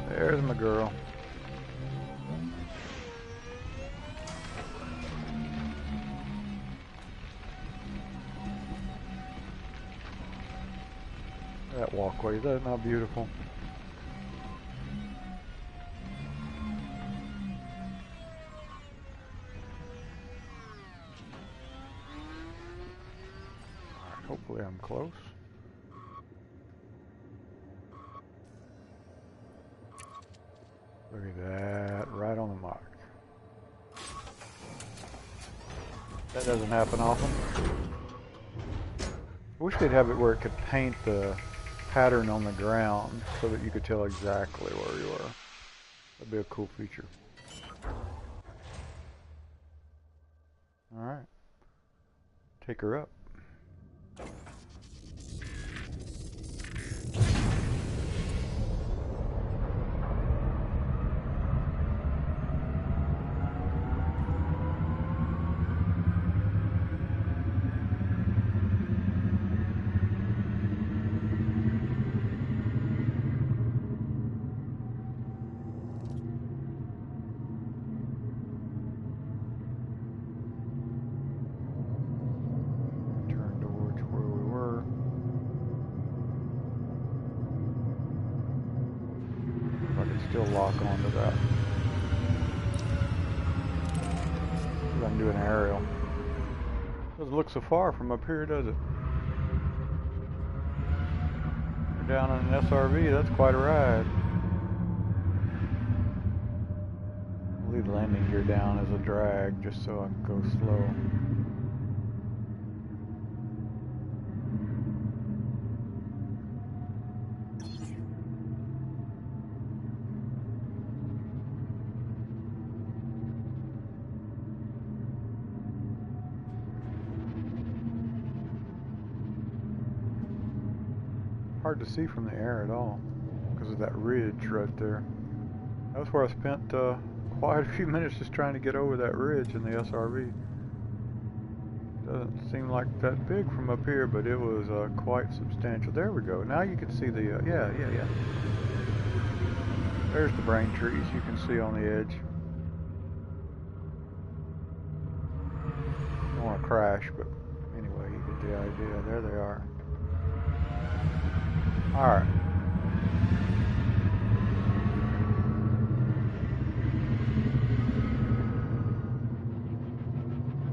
There's my girl. That walkway, is that not beautiful? Alright, hopefully I'm close. Look at that, right on the mark. That doesn't happen often. I wish they'd have it where it could paint the pattern on the ground so that you could tell exactly where you are. That'd be a cool feature. Alright. Take her up. Still lock onto that. See if I can do an aerial. Doesn't look so far from up here, does it? We're down on an SRV, that's quite a ride. I'll leave the landing gear down as a drag just so I can go slow. Hard to see from the air at all because of that ridge right there. That was where I spent quite a few minutes just trying to get over that ridge in the SRV. Doesn't seem like that big from up here, but it was quite substantial. There we go. Now you can see the yeah. There's the brain trees you can see on the edge. Don't want to crash, but anyway, you get the idea. There they are. Alright.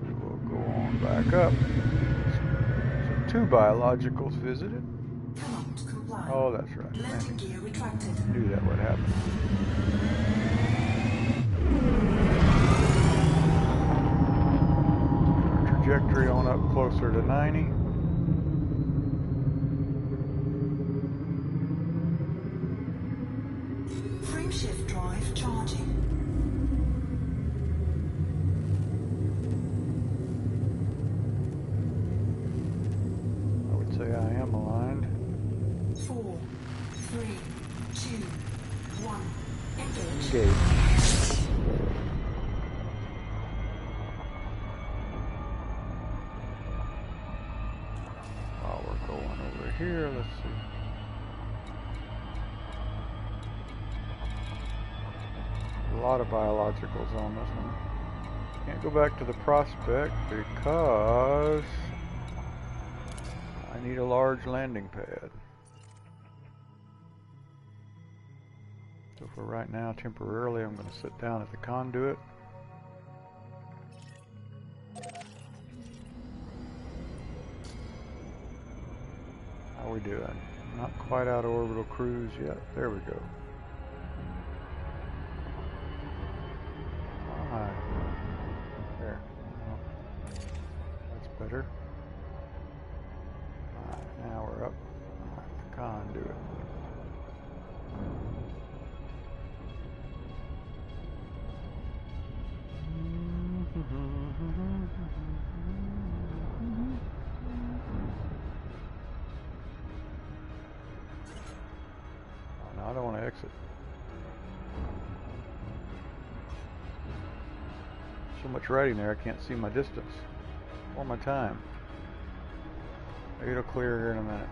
We will go on back up. So 2 biologicals visited. Cannot comply. Oh, that's right. Landing gear retracted. I knew that would happen. trajectory on up closer to 90. Frameshift drive charging. I would say I am aligned. 4, 3, 2, 1. Engage. Engage. While we're going over here, let's see. A lot of biologicals on this one. Can't go back to the prospect because I need a large landing pad. So for right now, temporarily, I'm going to sit down at the conduit. How are we doing? Not quite out of orbital cruise yet. There we go. Alright. There. Well, that's better. Alright, now we're up. Alright, the conduit. Oh, no, I don't want to exit. So much writing there, I can't see my distance or my time. Maybe it'll clear here in a minute.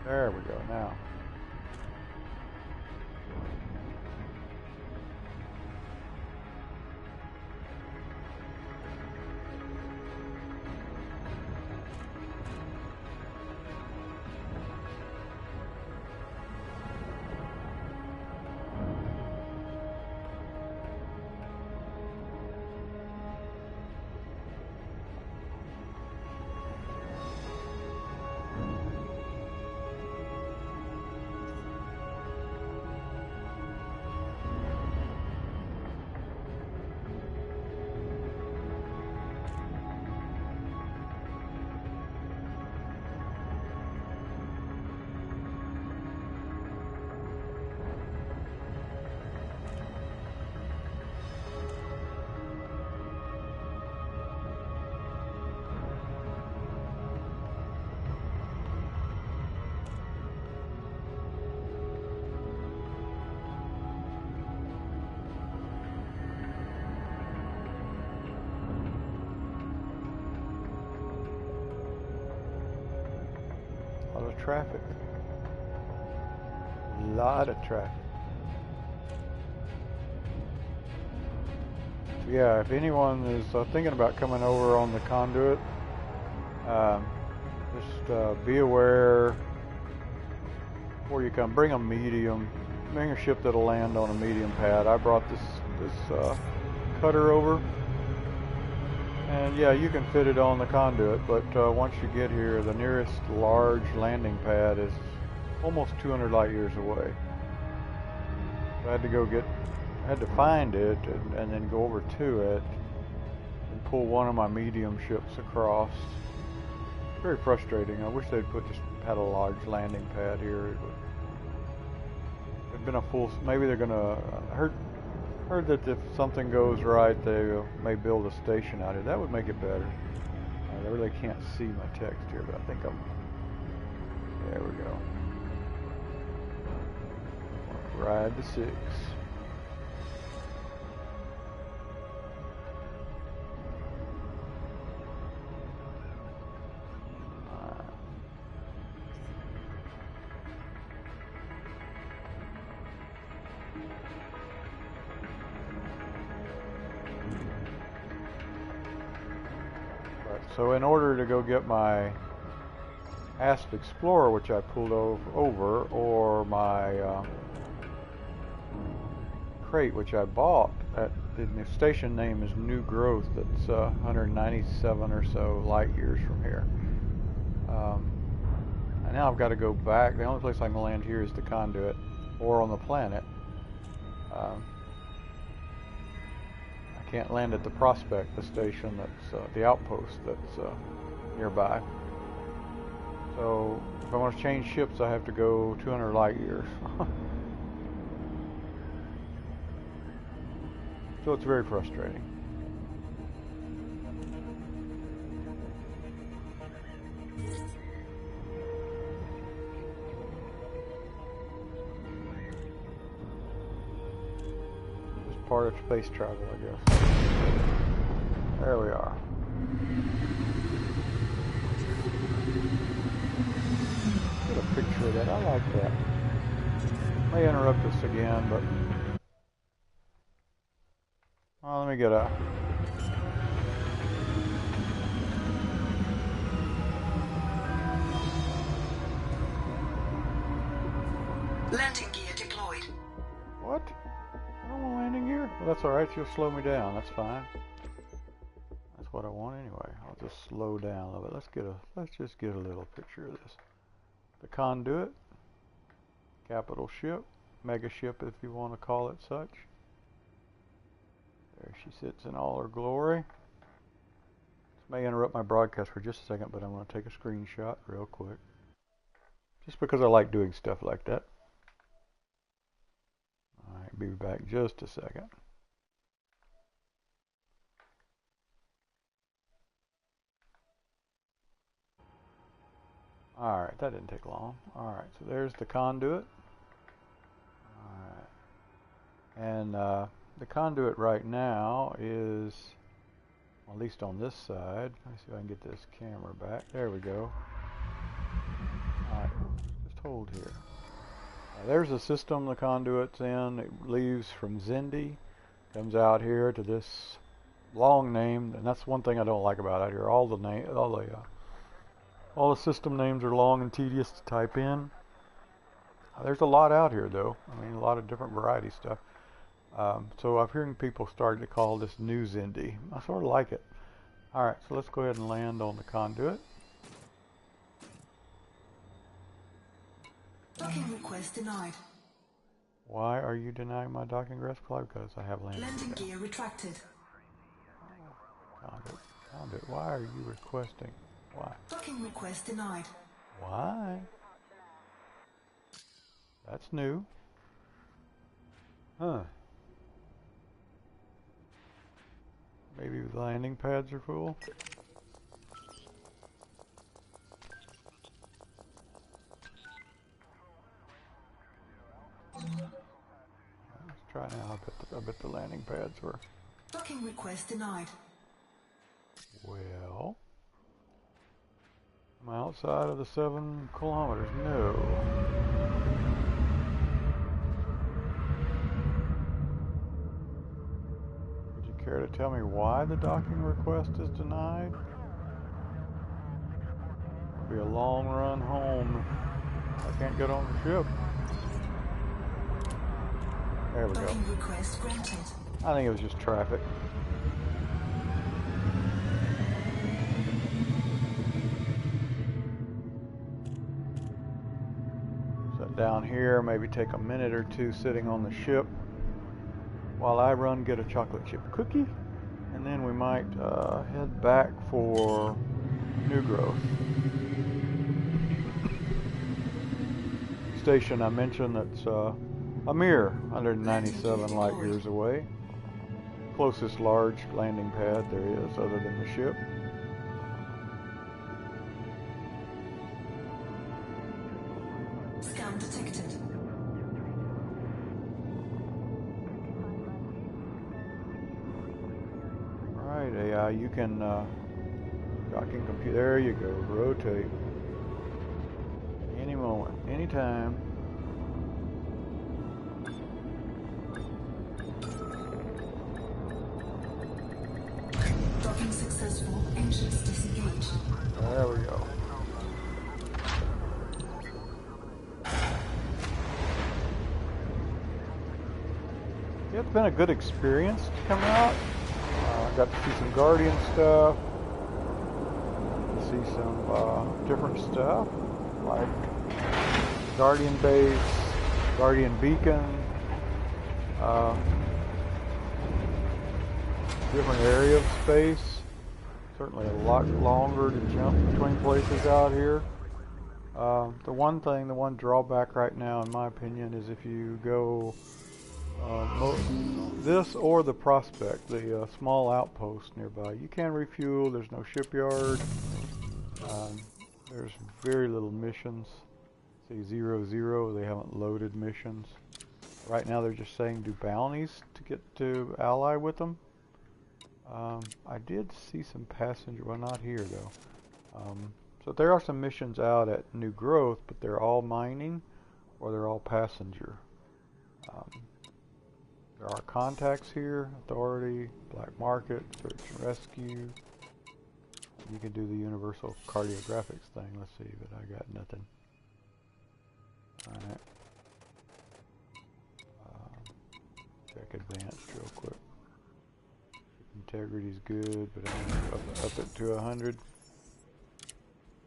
There we go now. Traffic. A lot of traffic. So yeah, if anyone is thinking about coming over on the conduit, just be aware before you come. Bring a medium. Bring a ship that'll land on a medium pad. I brought this cutter over. And yeah, you can fit it on the conduit, but once you get here, the nearest large landing pad is almost 200 light years away. So I had to find it and then go over to it and pull one of my medium ships across. Very frustrating. I wish they'd had a large landing pad here. It would have been a full. Maybe they're gonna heard that if something goes right, they may build a station out here. That would make it better. I really can't see my text here, but I think there we go. Ride the 6. So in order to go get my Asp Explorer, which I pulled over, or my crate, which I bought, the station name is New Growth, that's 197 or so light years from here. And now I've got to go back. The only place I can land here is the conduit or on the planet. I can't land at the prospect, the station that's the outpost that's nearby. So if I want to change ships, I have to go 200 light years. So it's very frustrating. Just part of space travel, I guess. There we are. Get a picture of that. I like that. May interrupt us again, but let me get a Landing gear deployed. what? I don't want landing gear? Well, that's alright. You'll slow me down. That's fine. That's what I want anyway. I'll just slow down a little bit. Let's just get a little picture of this. The conduit, capital ship, mega ship if you want to call it such. There she sits in all her glory. This may interrupt my broadcast for just a second, but I'm going to take a screenshot real quick. Just because I like doing stuff like that. Alright, be back just a second. Alright, that didn't take long. Alright, so there's the conduit. Alright. And the conduit right now is, at least on this side. Let me see if I can get this camera back. There we go. Alright, just hold here. Now, there's the system the conduit's in. It leaves from Zende, comes out here to this long name, and that's one thing I don't like about out here. All the system names are long and tedious to type in. There's a lot out here, though. I mean, a lot of different variety stuff. So I'm hearing people starting to call this New Zende. I sort of like it. Alright, so let's go ahead and land on the conduit. Docking request denied. Why are you denying my docking request? Because I have landing. Landing gear retracted. Conduit, why are you requesting? Why? Docking request denied. Why? That's new. Huh. Maybe the landing pads are full. Let's try now. I bet the landing pads were. Docking request denied. Well, I'm outside of the 7 kilometers. No. Would you care to tell me why the docking request is denied? It'll be a long run home. I can't get on the ship. There we go. Docking request granted. I think it was just traffic. Down here, maybe take a minute or two sitting on the ship while I run get a chocolate chip cookie, and then we might head back for New Growth. Station I mentioned that's a mere 197 light years away. Closest large landing pad there is other than the ship. Scan detected. Alright, AI, you can docking computer. There you go. Rotate. Any moment, anytime. Docking successful. Engines disengaged. There we go. It's been a good experience to come out. I got to see some Guardian stuff, see some different stuff. like Guardian Base, Guardian Beacon, different area of space. Certainly a lot longer to jump between places out here. The one drawback right now, in my opinion, is if you go this or the Prospect, the small outpost nearby, you can refuel. There's no shipyard. There's very little missions. See 0, they haven't loaded missions. Right now they're just saying do bounties to get to ally with them. I did see some passenger, well not here though. So there are some missions out at New Growth, but they're all mining or they're all passenger. There are contacts here, Authority, Black Market, Search and Rescue. You can do the universal cardiographics thing, let's see, but I got nothing. Alright. Check advanced real quick. Integrity's good, but I'm going to up it to 100.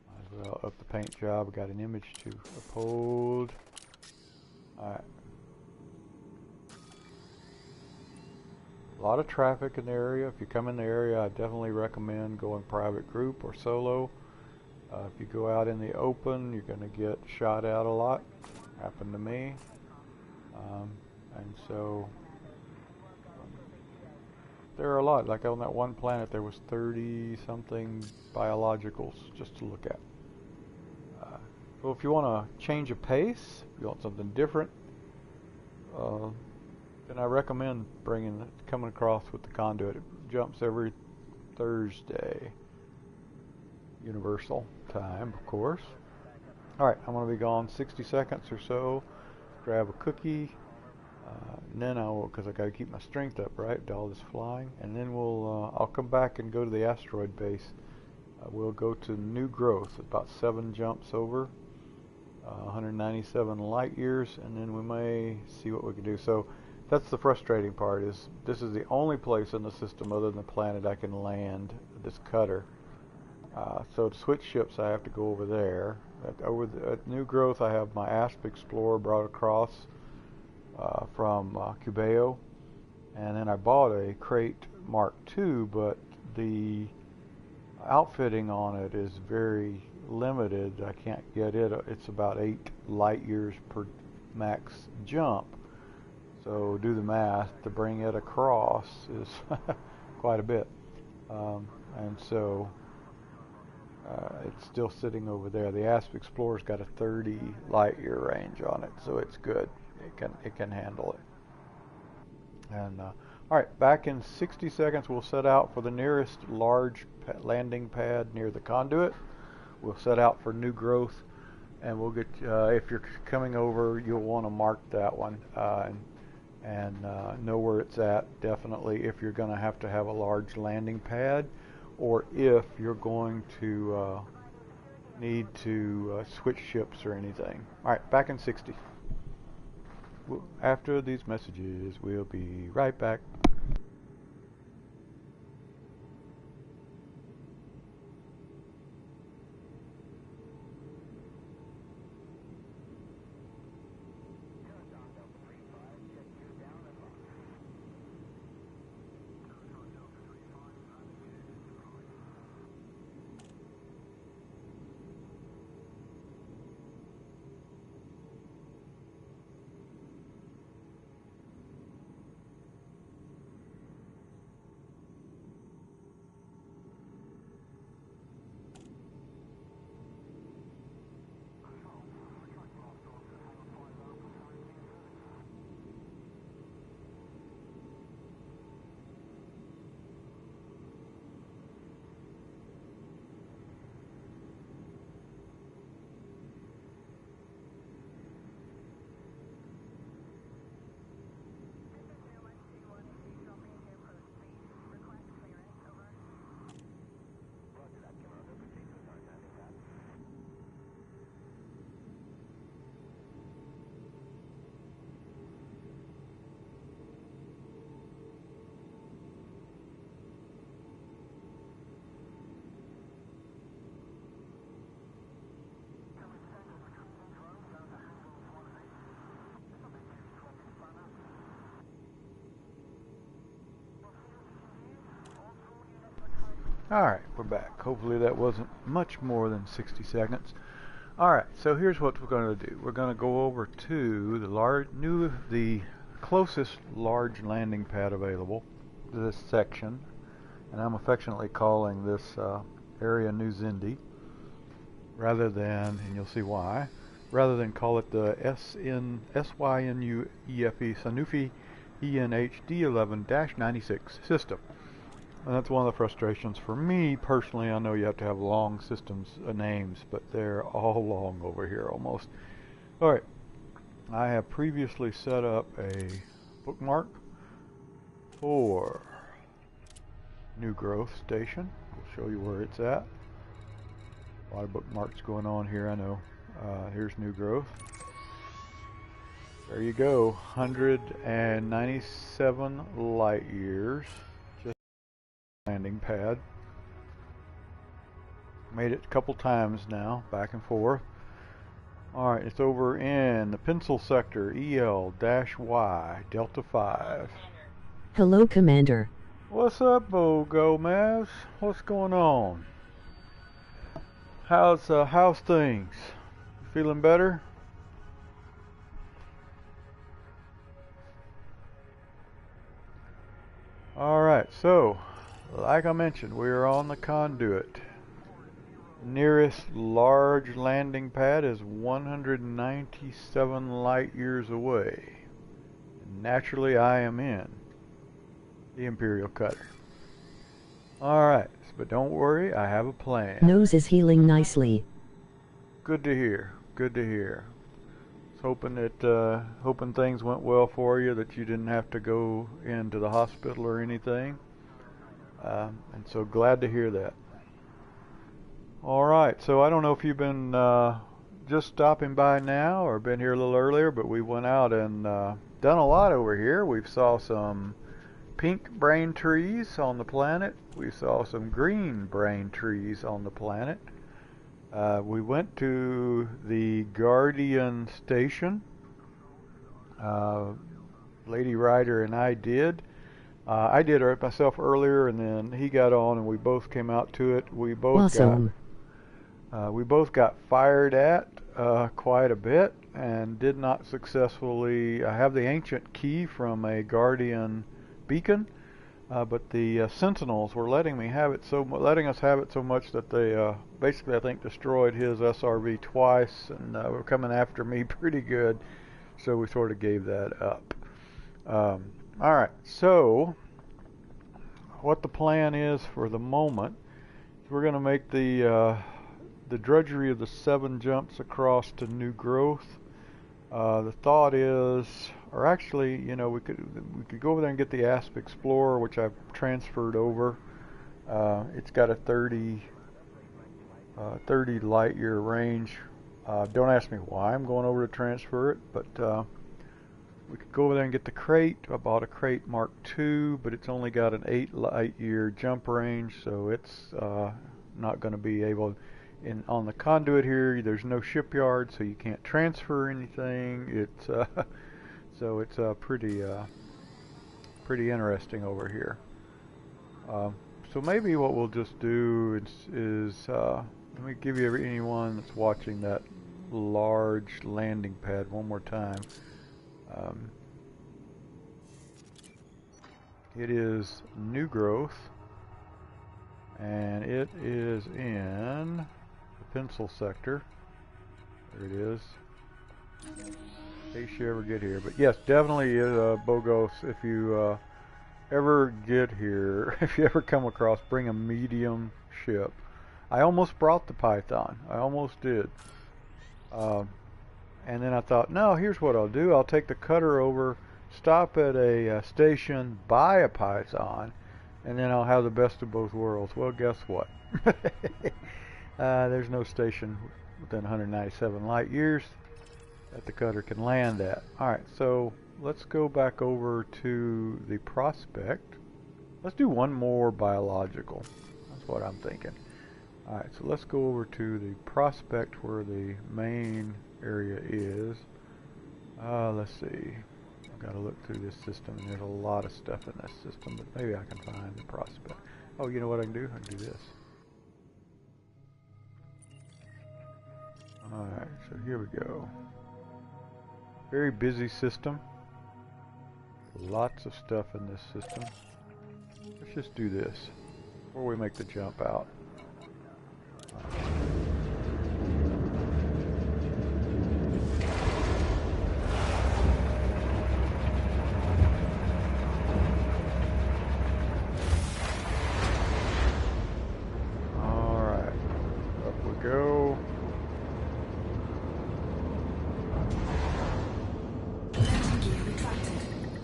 Might as well up the paint job. Got an image to uphold. Alright. A lot of traffic in the area. If you come in the area, I definitely recommend going private group or solo. If you go out in the open, you're going to get shot at a lot. Happened to me. And so there are a lot. Like on that one planet, there was 30 something biologicals just to look at. So if you want to change a pace, if you want something different, then I recommend coming across with the Conduit. It jumps every Thursday. Universal time, of course. Alright, I'm going to be gone 60 seconds or so. Grab a cookie. And then I will, because I got to keep my strength up, right? All this flying. And then I'll come back and go to the asteroid base. We'll go to New Growth, about 7 jumps over. 197 light years, and then we may see what we can do. So that's the frustrating part, is this is the only place in the system other than the planet I can land this cutter. So to switch ships I have to go over there. At New Growth I have my Asp Explorer brought across from Cubeo, and then I bought a Crate Mark II, but the outfitting on it is very limited. I can't get it. It's about 8 light years per max jump. So do the math. To bring it across is quite a bit. And so it's still sitting over there. The Asp Explorer's got a 30 light year range on it, so it's good. It can handle it. And all right, back in 60 seconds, we'll set out for the nearest large landing pad near the Conduit. We'll set out for New Growth, and we'll get. If you're coming over, you'll want to mark that one and know where it's at. Definitely, if you're going to have a large landing pad, or if you're going to need to switch ships or anything. All right, back in 60. After these messages, we'll be right back. Alright, we're back. Hopefully that wasn't much more than 60 seconds. Alright, so here's what we're going to do. We're going to go over to the closest large landing pad available to this section, and I'm affectionately calling this area New Zende, rather than, and you'll see why, rather than call it the SYNUEFE Sanufi ENHD11-96 system. And that's one of the frustrations for me personally. I know you have to have long systems names, but they're all long over here almost. Alright, I have previously set up a bookmark for New Growth Station. We'll show you where it's at. A lot of bookmarks going on here, I know. Here's New Growth. There you go, 197 light years. Landing pad. Made it a couple times now, back and forth. Alright, it's over in the pencil sector, EL-Y, Delta 5. Hello, Commander. What's up, Bo Gomez? What's going on? How's things? Feeling better? Alright, so like I mentioned, we are on the conduit. Nearest large landing pad is 197 light years away. Naturally, I am in the Imperial Cutter. Alright, but don't worry, I have a plan. Nose is healing nicely. Good to hear. Good to hear. Hoping things went well for you, that you didn't have to go into the hospital or anything. And so glad to hear that. Alright, so I don't know if you've been just stopping by now or been here a little earlier, but we went out and done a lot over here. We saw some pink brain trees on the planet. We saw some green brain trees on the planet. We went to the Guardian Station. Lady Ryder and I did. I did it myself earlier, and then he got on, and we both came out to it. We both got fired at quite a bit, and did not successfully. I have the ancient key from a Guardian beacon, but the Sentinels were letting us have it so much that they basically, I think, destroyed his SRV twice, and were coming after me pretty good. So we sort of gave that up. Alright, so what the plan is for the moment is we're going to make the drudgery of the 7 jumps across to New Growth. The thought is, or actually, you know, we could go over there and get the ASP Explorer, which I've transferred over. It's got a 30 light year range. Don't ask me why I'm going over to transfer it, but we could go over there and get the crate. I bought a crate Mark II, but it's only got an 8 light year jump range, so it's not going to be able. On the conduit here, there's no shipyard, so you can't transfer anything. It's so it's pretty interesting over here. So maybe what we'll just do is let me give you anyone that's watching that large landing pad one more time. It is New Growth, and it is in the pencil sector. There it is. In case you ever get here. But yes, definitely, Bogos, if you ever get here, if you ever come across, bring a medium ship. I almost brought the Python. I almost did. And then I thought, no, here's what I'll do. I'll take the cutter over, stop at a station, buy a Python, and then I'll have the best of both worlds. Well, guess what? There's no station within 197 light years that the cutter can land at. Alright, so let's go back over to the Prospect. Let's do one more biological. That's what I'm thinking. Alright, so let's go over to the Prospect where the main area is. Let's see. I've got to look through this system, and there's a lot of stuff in this system, but maybe I can find the Prospect. Oh, you know what I can do? I can do this. Alright, so here we go. Very busy system. Lots of stuff in this system. Let's just do this before we make the jump out. Alright, up we go. Landing gear retracted.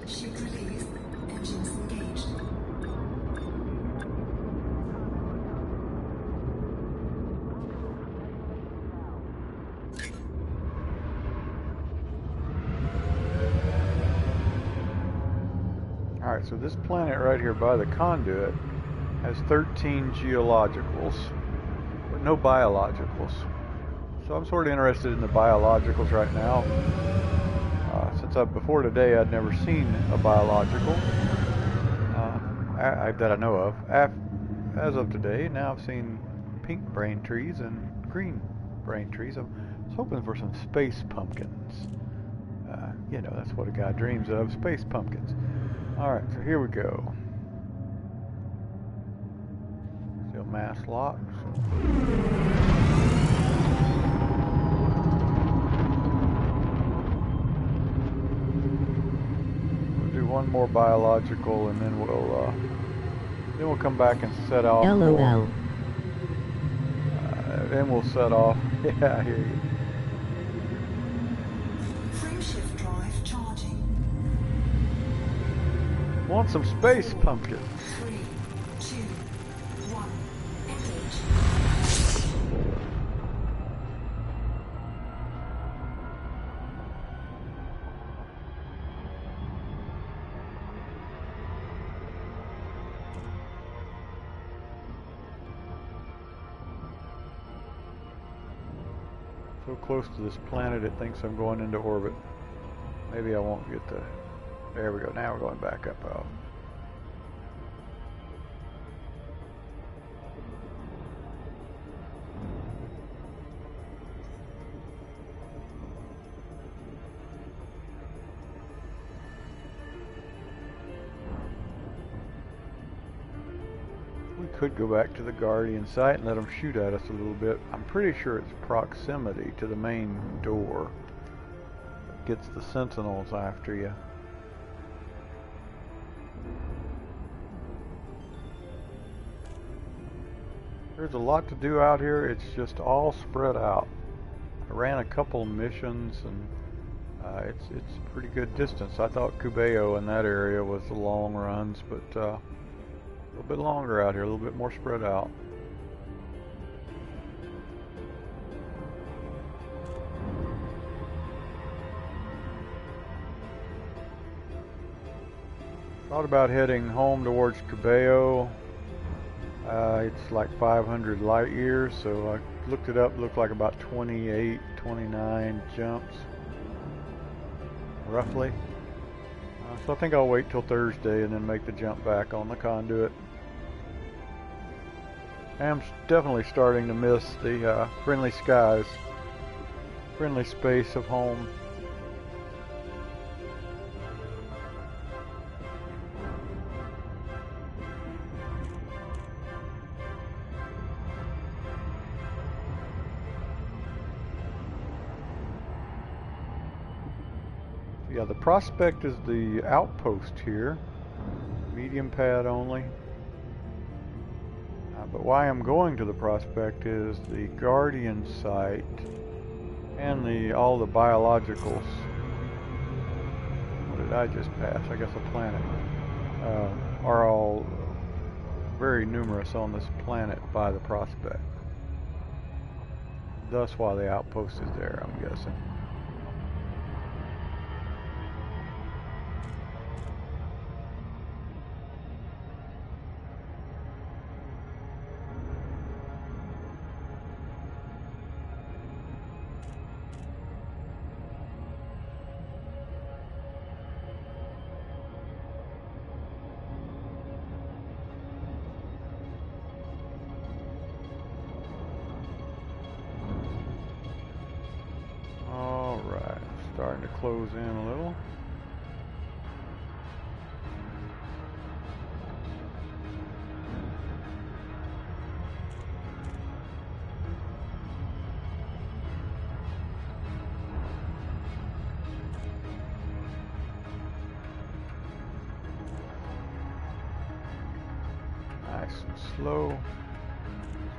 Chute released. Engines engaged. Alright, so this planet right here by the conduit has 13 geologicals, but no biologicals. So I'm sort of interested in the biologicals right now. Since before today I'd never seen a biological that I know of. As of today, now I've seen pink brain trees and green brain trees. I was hoping for some space pumpkins. You know, that's what a guy dreams of, space pumpkins. Alright, so here we go. Still mass locks. We'll do one more biological and then we'll come back and set off. LOL. Then we'll set off. Yeah, I hear you. Frameshift drive charging. Want some space pumpkins? 3, 2, 1. Engage. So close to this planet it thinks I'm going into orbit. Maybe I won't get the... There we go, now we're going back up out. We could go back to the Guardian site and let them shoot at us a little bit. I'm pretty sure it's proximity to the main door that gets the Sentinels after you. There's a lot to do out here. It's just all spread out. I ran a couple missions and it's a pretty good distance. I thought Cubeo in that area was the long runs, but a little bit longer out here, a little bit more spread out. Thought about heading home towards Cubeo. It's like 500 light years, so I looked it up. Looked like about 28, 29 jumps, roughly. So I think I'll wait till Thursday and then make the jump back on the conduit. I'm definitely starting to miss the friendly skies, friendly space of home. Yeah, the Prospect is the outpost here, medium pad only. But why I'm going to the Prospect is the Guardian site and all the biologicals. What did I just pass? I guess a planet. Are all very numerous on this planet by the Prospect. Thus why the outpost is there, I'm guessing. starting to close in a little. Nice and slow.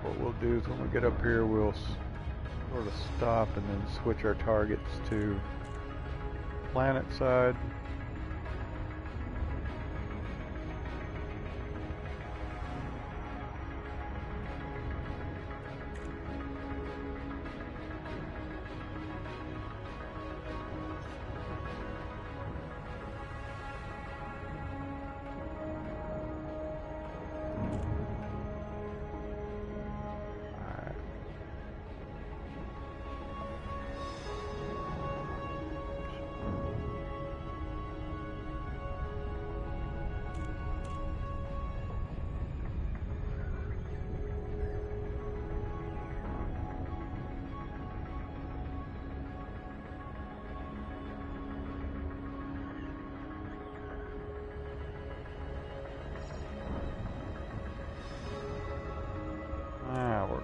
So what we'll do is when we get up here, we'll sort of stop and then switch our targets to planet side.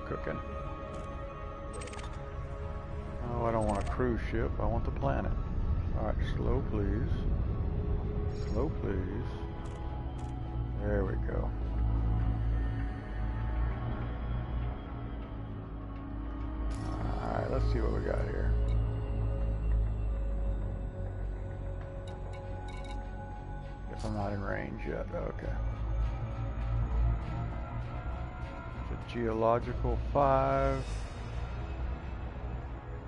Cooking. Oh, I don't want a cruise ship. I want the planet. Alright, slow please. Slow please. There we go. Alright, let's see what we got here. Guess I'm not in range yet. Okay. Geological 5.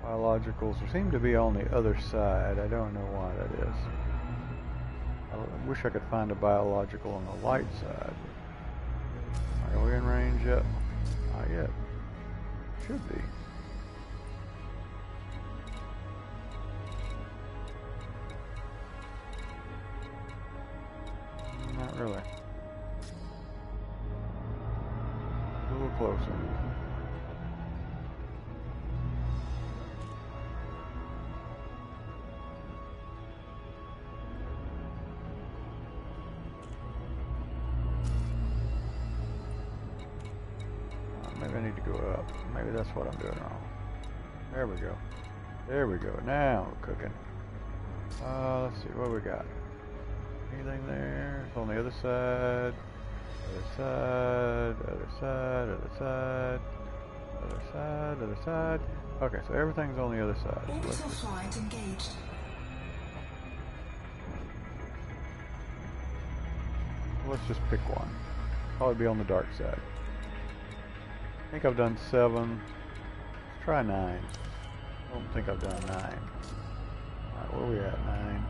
Biologicals seem to be on the other side. I don't know why that is. I wish I could find a biological on the light side. Are we in range yet? Not yet. Should be. Not really. A little closer. Maybe I need to go up. Maybe that's what I'm doing wrong. There we go. There we go. Now we're cooking. Let's see what we got. Anything there? It's on the other side. Other side. Other side. Other side. Other side. Other side. Okay, so everything's on the other side. So Orbital flight engaged. let's just pick one. Probably be on the dark side. I think I've done 7. Let's try 9. I don't think I've done 9. Alright, where are we at? 9.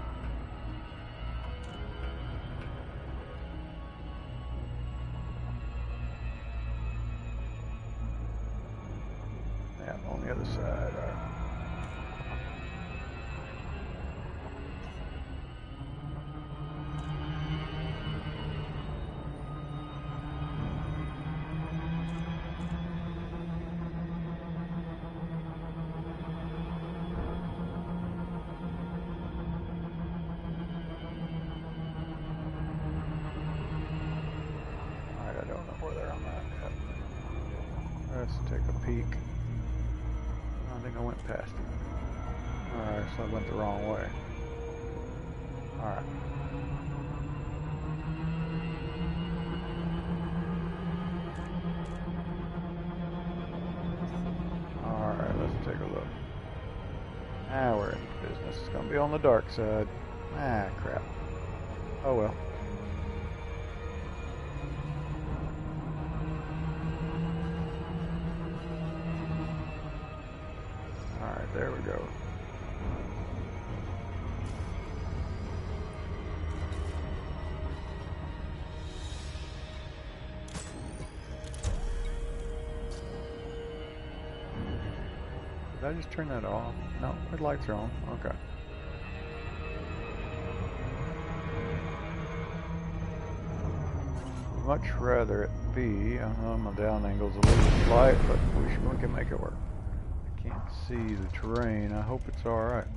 Yeah, on the other side. Alright. Let's take a peek. I think I went past it. Alright, so I went the wrong way. Alright. Alright, let's take a look. Now we're in business. It's gonna be on the dark side. Ah, crap. Oh well. There we go. Did I just turn that off? No, the lights are on. Okay. Much rather it be. My down angle's a little slight, but we can make it work. Can't see the terrain. I hope it's alright.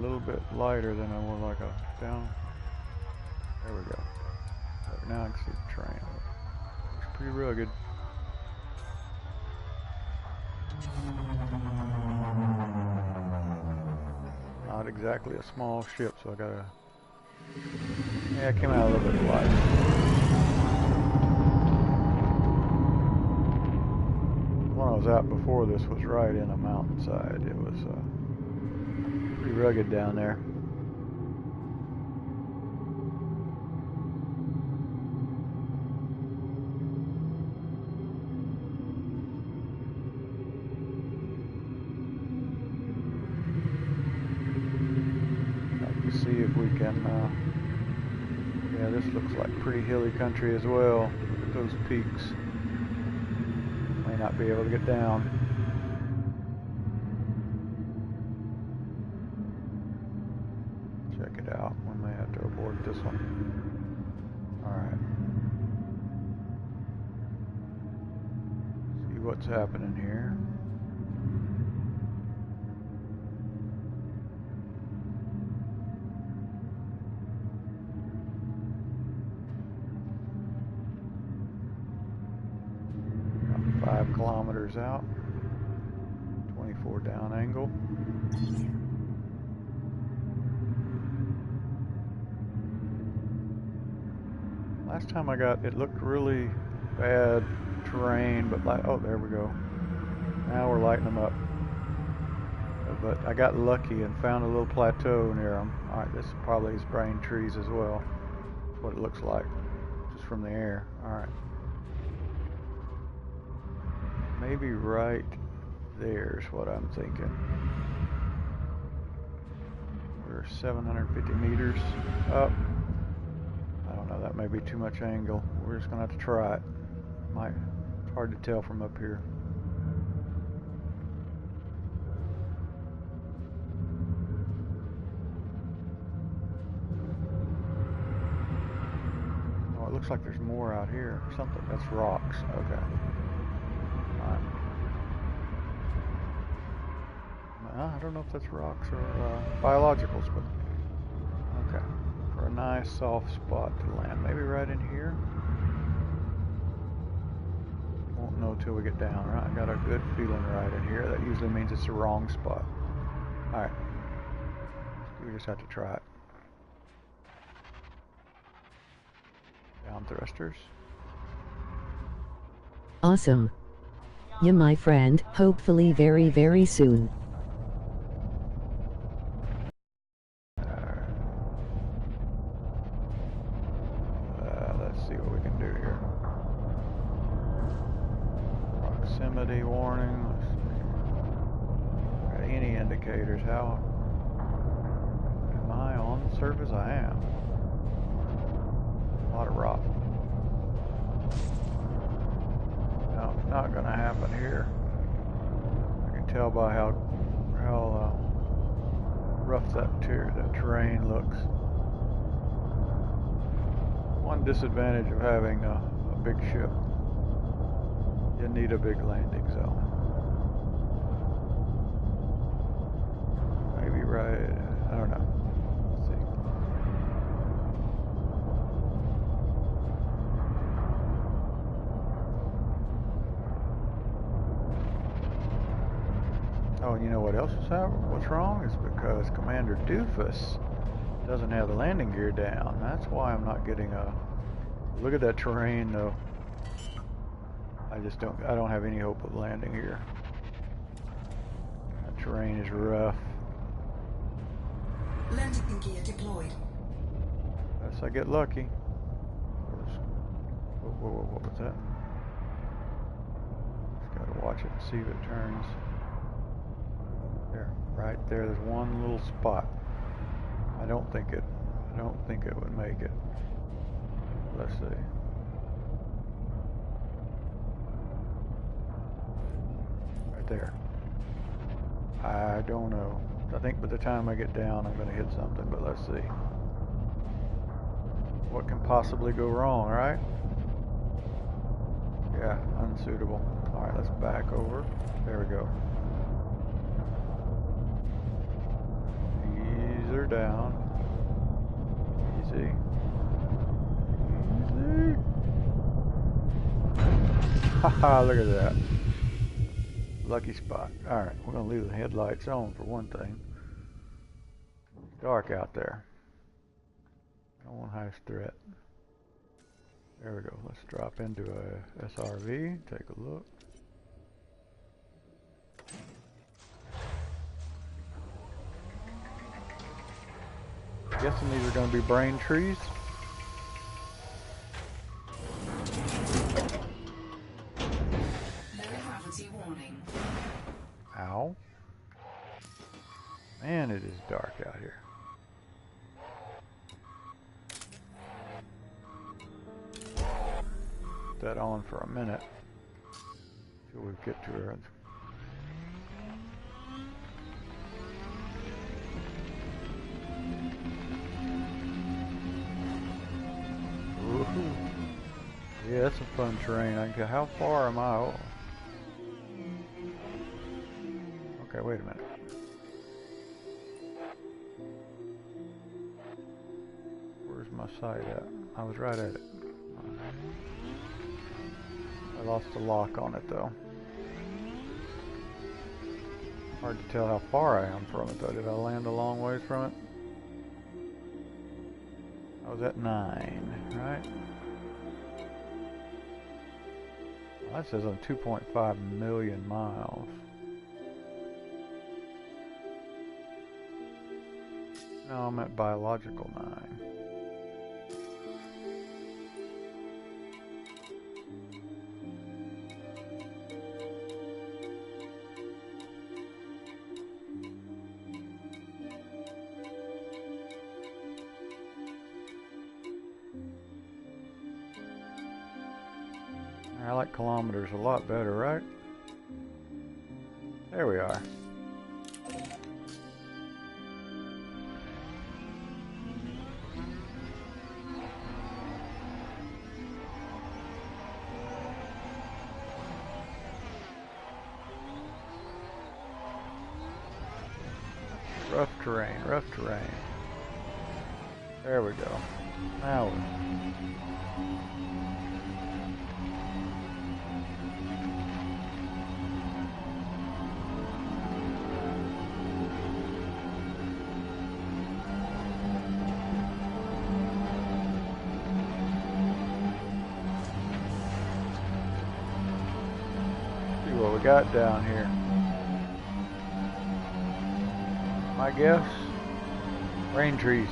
little bit lighter than I would like a down. There we go. But now I can see the train. Looks pretty rugged. Not exactly a small ship, so I gotta. Yeah, it came out a little bit light. When I was out before this was right in a mountainside. It was pretty rugged down there. See if we can, yeah, this looks like pretty hilly country as well. Look at those peaks. May not be able to get down. Check it out. We may have to abort this one. Alright. See what's happening here. About 5 kilometers out. 24 down angle. Last time I got it looked really bad terrain, but like, oh, there we go. Now we're lighting them up. But I got lucky and found a little plateau near them. Alright, this probably is spraying trees as well. That's what it looks like, just from the air. Alright. Maybe right there's what I'm thinking. We're 750 meters up. I don't know, that may be too much angle. We're just gonna have to try it. It's hard to tell from up here. Oh, it looks like there's more out here. Something, that's rocks. Okay. Alright. I don't know if that's rocks or biologicals, but okay. For a nice soft spot to land. Maybe right in here. Won't know till we get down, right? I got a good feeling right in here. That usually means it's the wrong spot. Alright. We just have to try it. Down thrusters. Awesome. Yeah, my friend, hopefully very, very soon. Let's see what we can do here. Proximity warning. Got any indicators? How am I on the surface? I am. A lot of rock. No, it's not going to happen here. I can tell by how rough that terrain looks. One disadvantage of having a big ship, you need a big landing zone. Maybe right, I don't know. Let's see. Oh, and you know what else is happening? What's wrong is because Commander Doofus doesn't have the landing gear down. That's why I'm not getting a look at that terrain though. I don't have any hope of landing here. That terrain is rough. Landing gear deployed. Unless I get lucky. What was that? Just gotta watch it and see if it turns. There, right there, there's one little spot. I don't think it would make it. Let's see. Right there. I don't know. I think by the time I get down I'm gonna hit something, but let's see. What can possibly go wrong, right? Yeah, unsuitable. Alright, let's back over. There we go. down. Easy. Easy. Haha, look at that. Lucky spot. Alright, we're going to leave the headlights on for one thing. Dark out there. I don't want highest threat. There we go. Let's drop into a SRV. Take a look. Guessing these are going to be brain trees. Low gravity warning. Ow. Man, it is dark out here. Put that on for a minute till we get to her. Woohoo. Yeah, that's some fun terrain. I can get, how far am I? Oh. Okay, wait a minute. Where's my sight at? I was right at it. I lost the lock on it though. Hard to tell how far I am from it though. Did I land a long ways from it? I was at 9, right? Well, that says I'm 2.5 million miles. No, I'm at biological 9. I like kilometers a lot better, right? There we are. Rough terrain, rough terrain. There we go. Now we... see what we got down here. My guess, rain trees.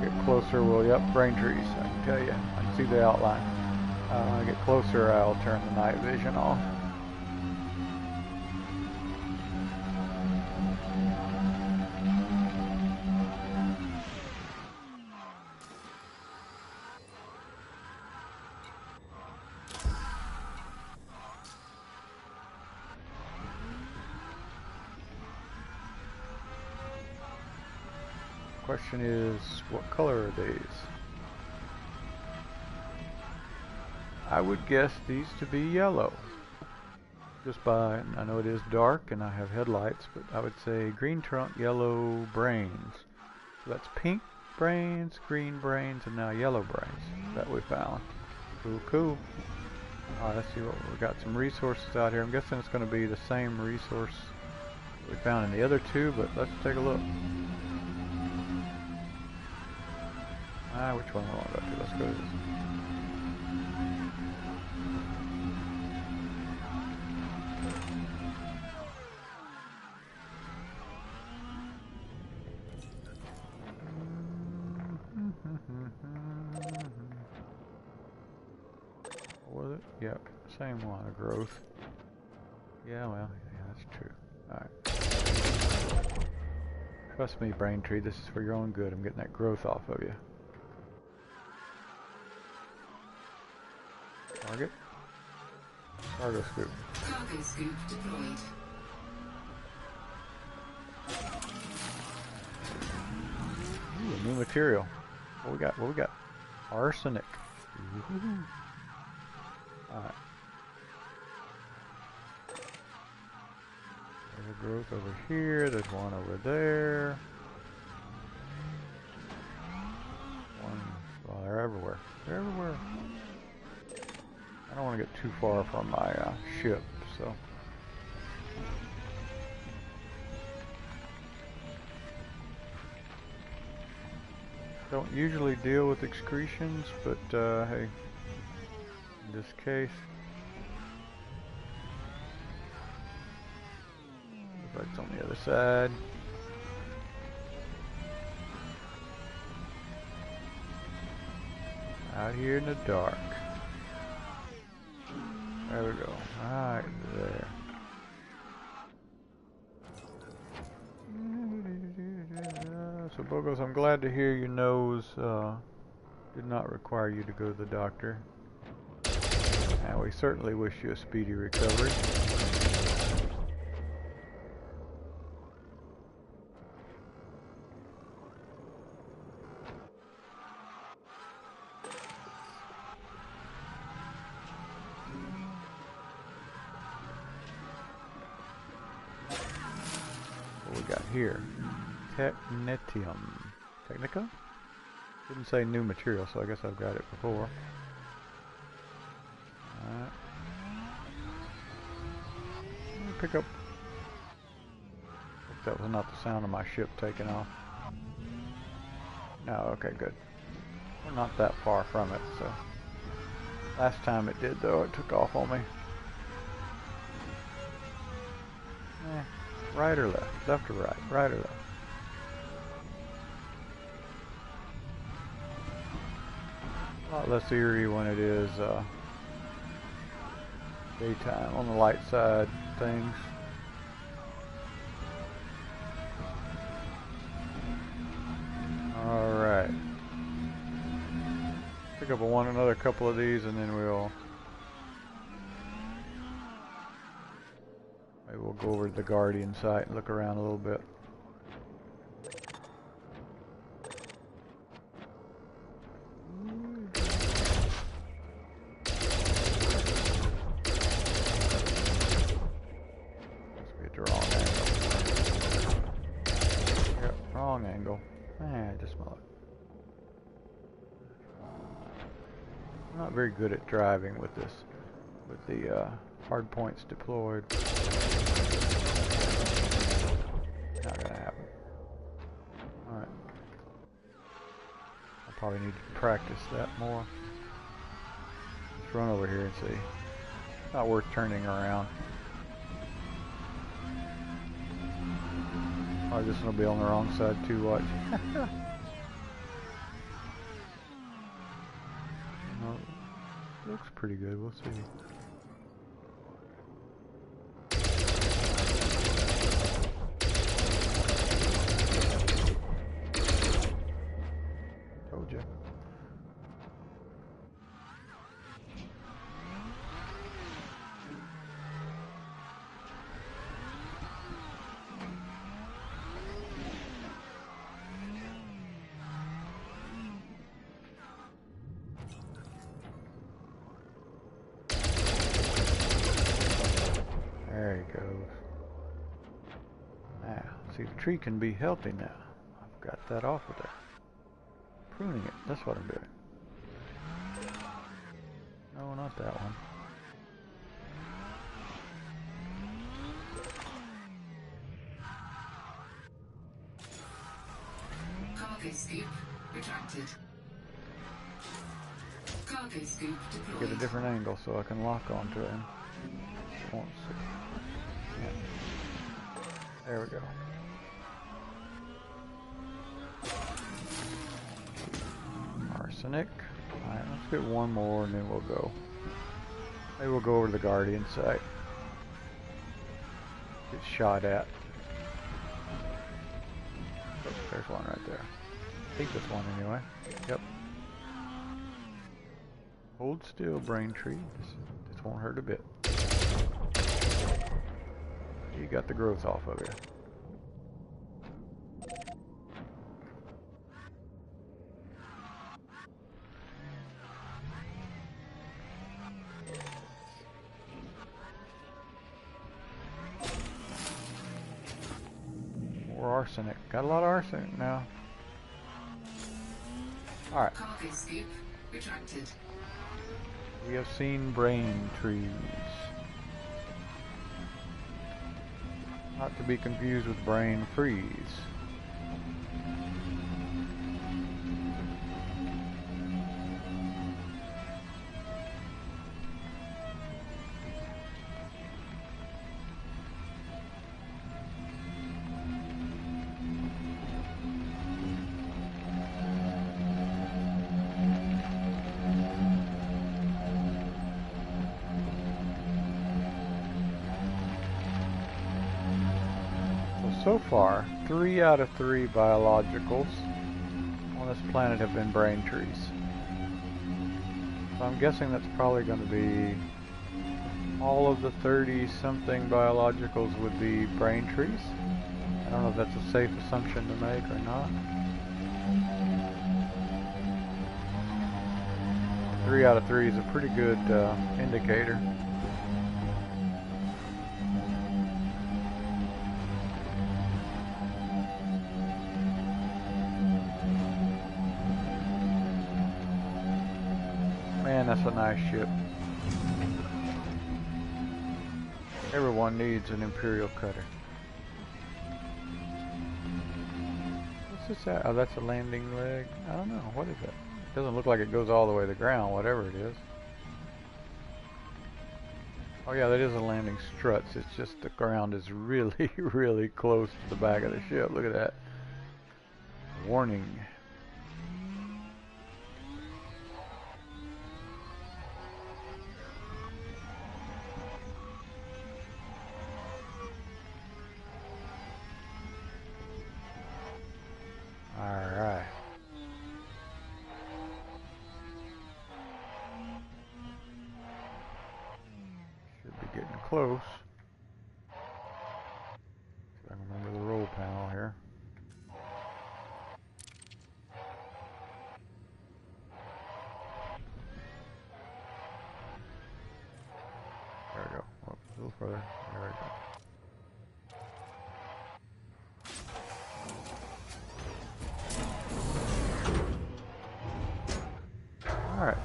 Get closer, well, yep, rain trees. I can tell you. I can see the outline. When I get closer, I'll turn the night vision off. Question is, what color are these? I would guess these to be yellow. Just by, I know it is dark and I have headlights, but I would say green trunk, yellow brains. So that's pink brains, green brains, and now yellow brains that we found. Cool, cool. Alright, let's see what we got. Some resources out here. I'm guessing it's going to be the same resource we found in the other two, but let's take a look. Which one do I want to go to? Let's go to this. What was it? Yep, same one, a growth. Yeah, well, yeah, that's true. Alright. Trust me, Braintree, this is for your own good. I'm getting that growth off of you. Target. Cargo scoop. Cargo scoop deployed. material. What we got? What we got? Arsenic. Alright. There's a growth over here. There's one over there. One. Well, they're everywhere. They're everywhere. I don't want to get too far from my ship, so. Don't usually deal with excretions, but hey, in this case, looks like it's on the other side. Out here in the dark. There we go. Right there. So Bogos, I'm glad to hear your nose did not require you to go to the doctor. And we certainly wish you a speedy recovery. What we got here? Technetium. Technica? Didn't say new material, so I guess I've got it before. Alright. Let me pick up. Hope that was not the sound of my ship taking off. No, okay, good. We're not that far from it, so. Last time it did, though, it took off on me. Right or left? Left or right? Right or left? A lot less eerie when it is daytime on the light side things. Alright. Pick up another couple of these and then maybe we'll go over to the Guardian site and look around a little bit. Angle. Just smell it. I'm not very good at driving with this, with the hard points deployed. Not gonna happen. Alright. I probably need to practice that more. Let's run over here and see. It's not worth turning around. Oh, this one will be on the wrong side too, watch. Well, looks pretty good, we'll see. Told you. There he goes. Now, see, the tree can be healthy now. I've got that off of there. Pruning it, that's what I'm doing. No, not that one. Cargo scoop retracted. Cargo scoop deployed. Get a different angle so I can lock onto it. Won't see. Yeah. There we go. Arsenic. Alright, let's get one more and then we'll go. Maybe we'll go over to the Guardian site. Get shot at. Oh, there's one right there. I think this one anyway. Yep. Hold still, Braintree. This won't hurt a bit. You got the growth off of here. arsenic. Got a lot of arsenic now. Alright. Cargo scoop retracted. We have seen brain trees. Not to be confused with brain freeze. So far, 3 out of 3 biologicals on this planet have been brain trees. So I'm guessing that's probably going to be all of the 30-something biologicals would be brain trees. I don't know if that's a safe assumption to make or not. 3 out of 3 is a pretty good indicator. Man, that's a nice ship. Everyone needs an Imperial cutter. What's this at? Oh, that's a landing leg. I don't know. What is that? It doesn't look like it goes all the way to the ground, whatever it is. Oh yeah, that is a landing struts. It's just the ground is really, really close to the back of the ship. Look at that. Warning. Alright. Should be getting close. See if I can remember the roll panel here. There we go. Oh, a little further. There we go. Alright.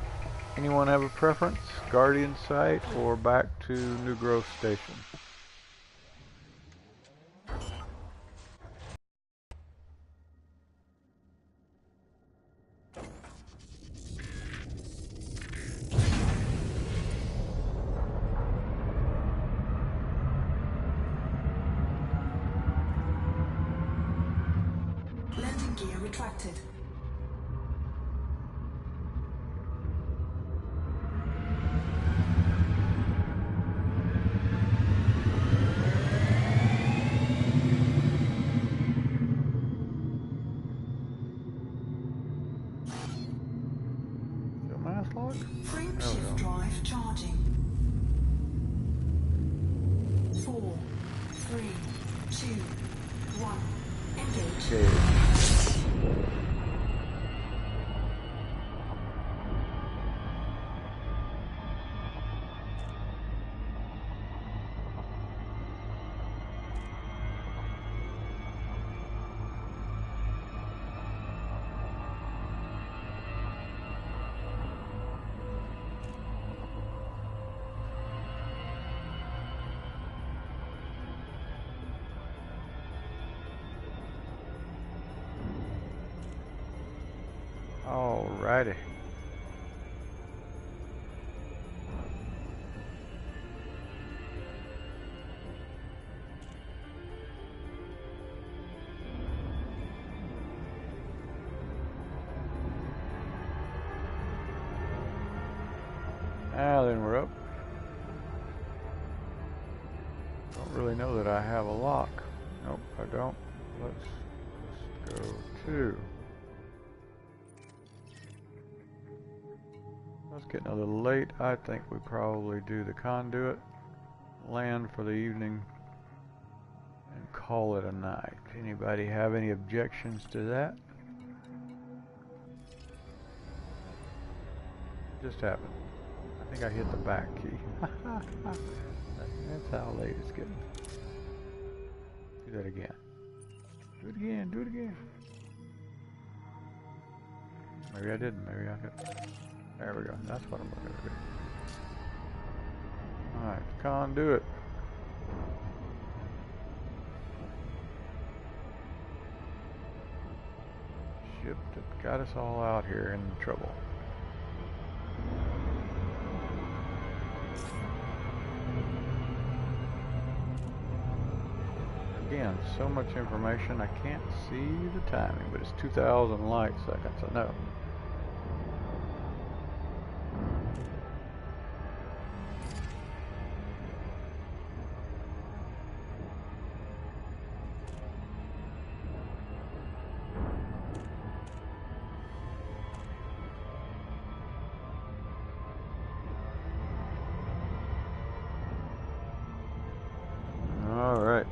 Anyone have a preference? Guardian site or back to New Growth Station? Landing gear retracted. Still mass lock? Frame There we shift go. drive charging. 4, 3, 2, 1. Engage. Okay. Alrighty. Ah, then we're up. Don't really know that I have a lock. Nope, I don't. Let's go to. It's getting a little late. I think we probably do the conduit, land for the evening, and call it a night. Anybody have any objections to that? Just happened. I think I hit the back key. That's how late it's getting. Do that again. Do it again, do it again. Maybe I didn't, maybe I did. There we go, that's what I'm looking to do. Alright, conduit. Ship that got us all out here in trouble. Again, so much information, I can't see the timing, but it's 2,000 light seconds, I know. All right.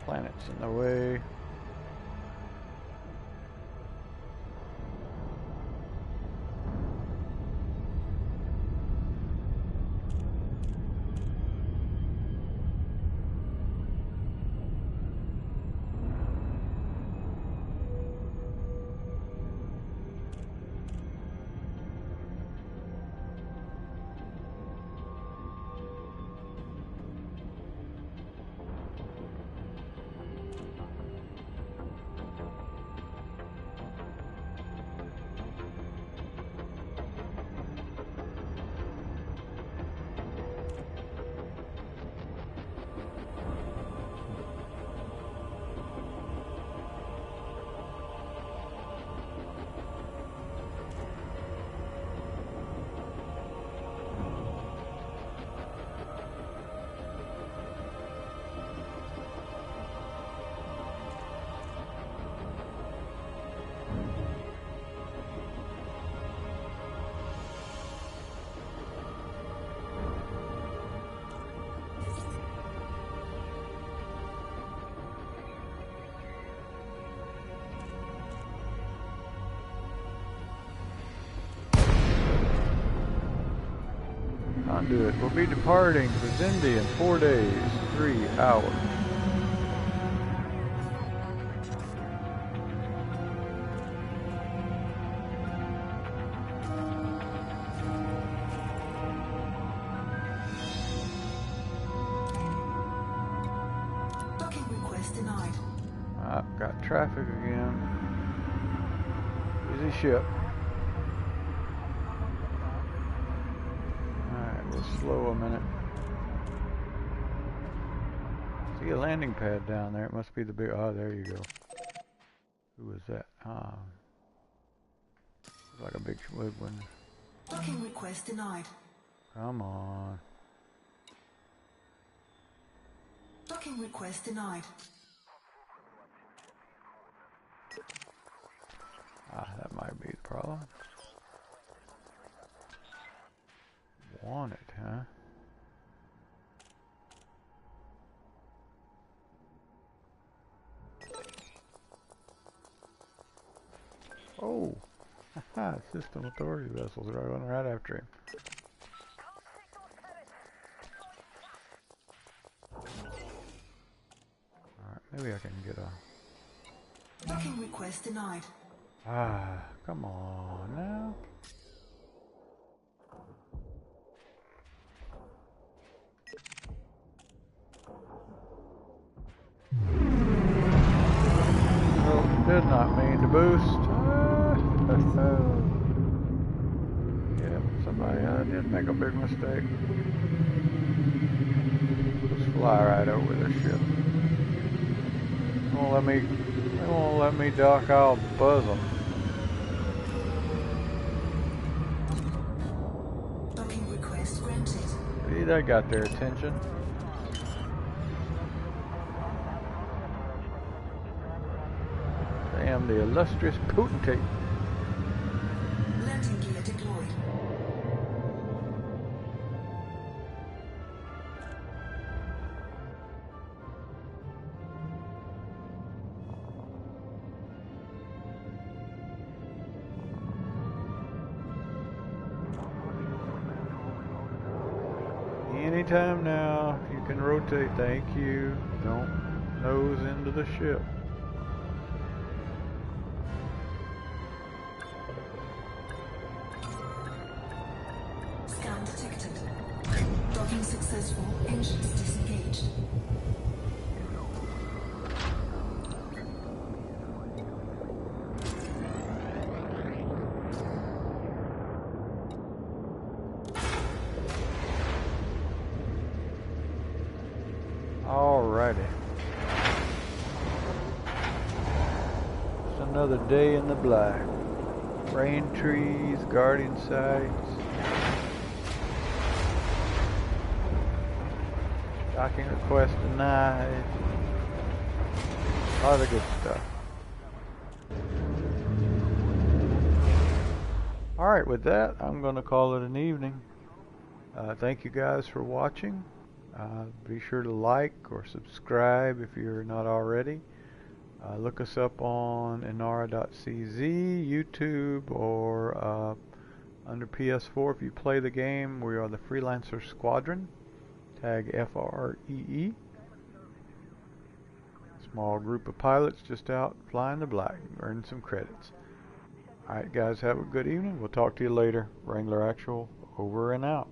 Planets in the way. Conduit will be departing for Zende in 4 days, 3 hours. Docking request denied. I've got traffic again. Busy ship. slow a minute. See a landing pad down there. It must be the big... Oh, there you go. Who is that? Like a big one. Docking request denied. Come on. Docking request denied. That might be the problem. Want it, huh? Oh! Haha, system authority vessels are running right after him. Alright, maybe I can get a... Docking request denied. Come on now. Oh, did not mean to boost. Yeah, somebody did make a big mistake. Just fly right over the ship. They won't let me dock. I'll buzz them. Docking request granted. See, that got their attention. I am the illustrious potentate. Landing gear deployed. Anytime now, you can rotate. Thank you. Don't nose into the ship. Scan detected. Docking successful. Engines disengaged. Alrighty. It's another day in the black. Rain trees, guardian sites. Docking request denied. A lot of good stuff. Alright, with that, I'm going to call it an evening. Thank you guys for watching. Be sure to like or subscribe if you're not already. Look us up on inara.cz, YouTube, or under PS4 if you play the game. We are the Freelancer Squadron. Tag FREE. Small group of pilots just out flying the black, earning some credits. Alright guys, have a good evening. We'll talk to you later. WranglerActual over and out.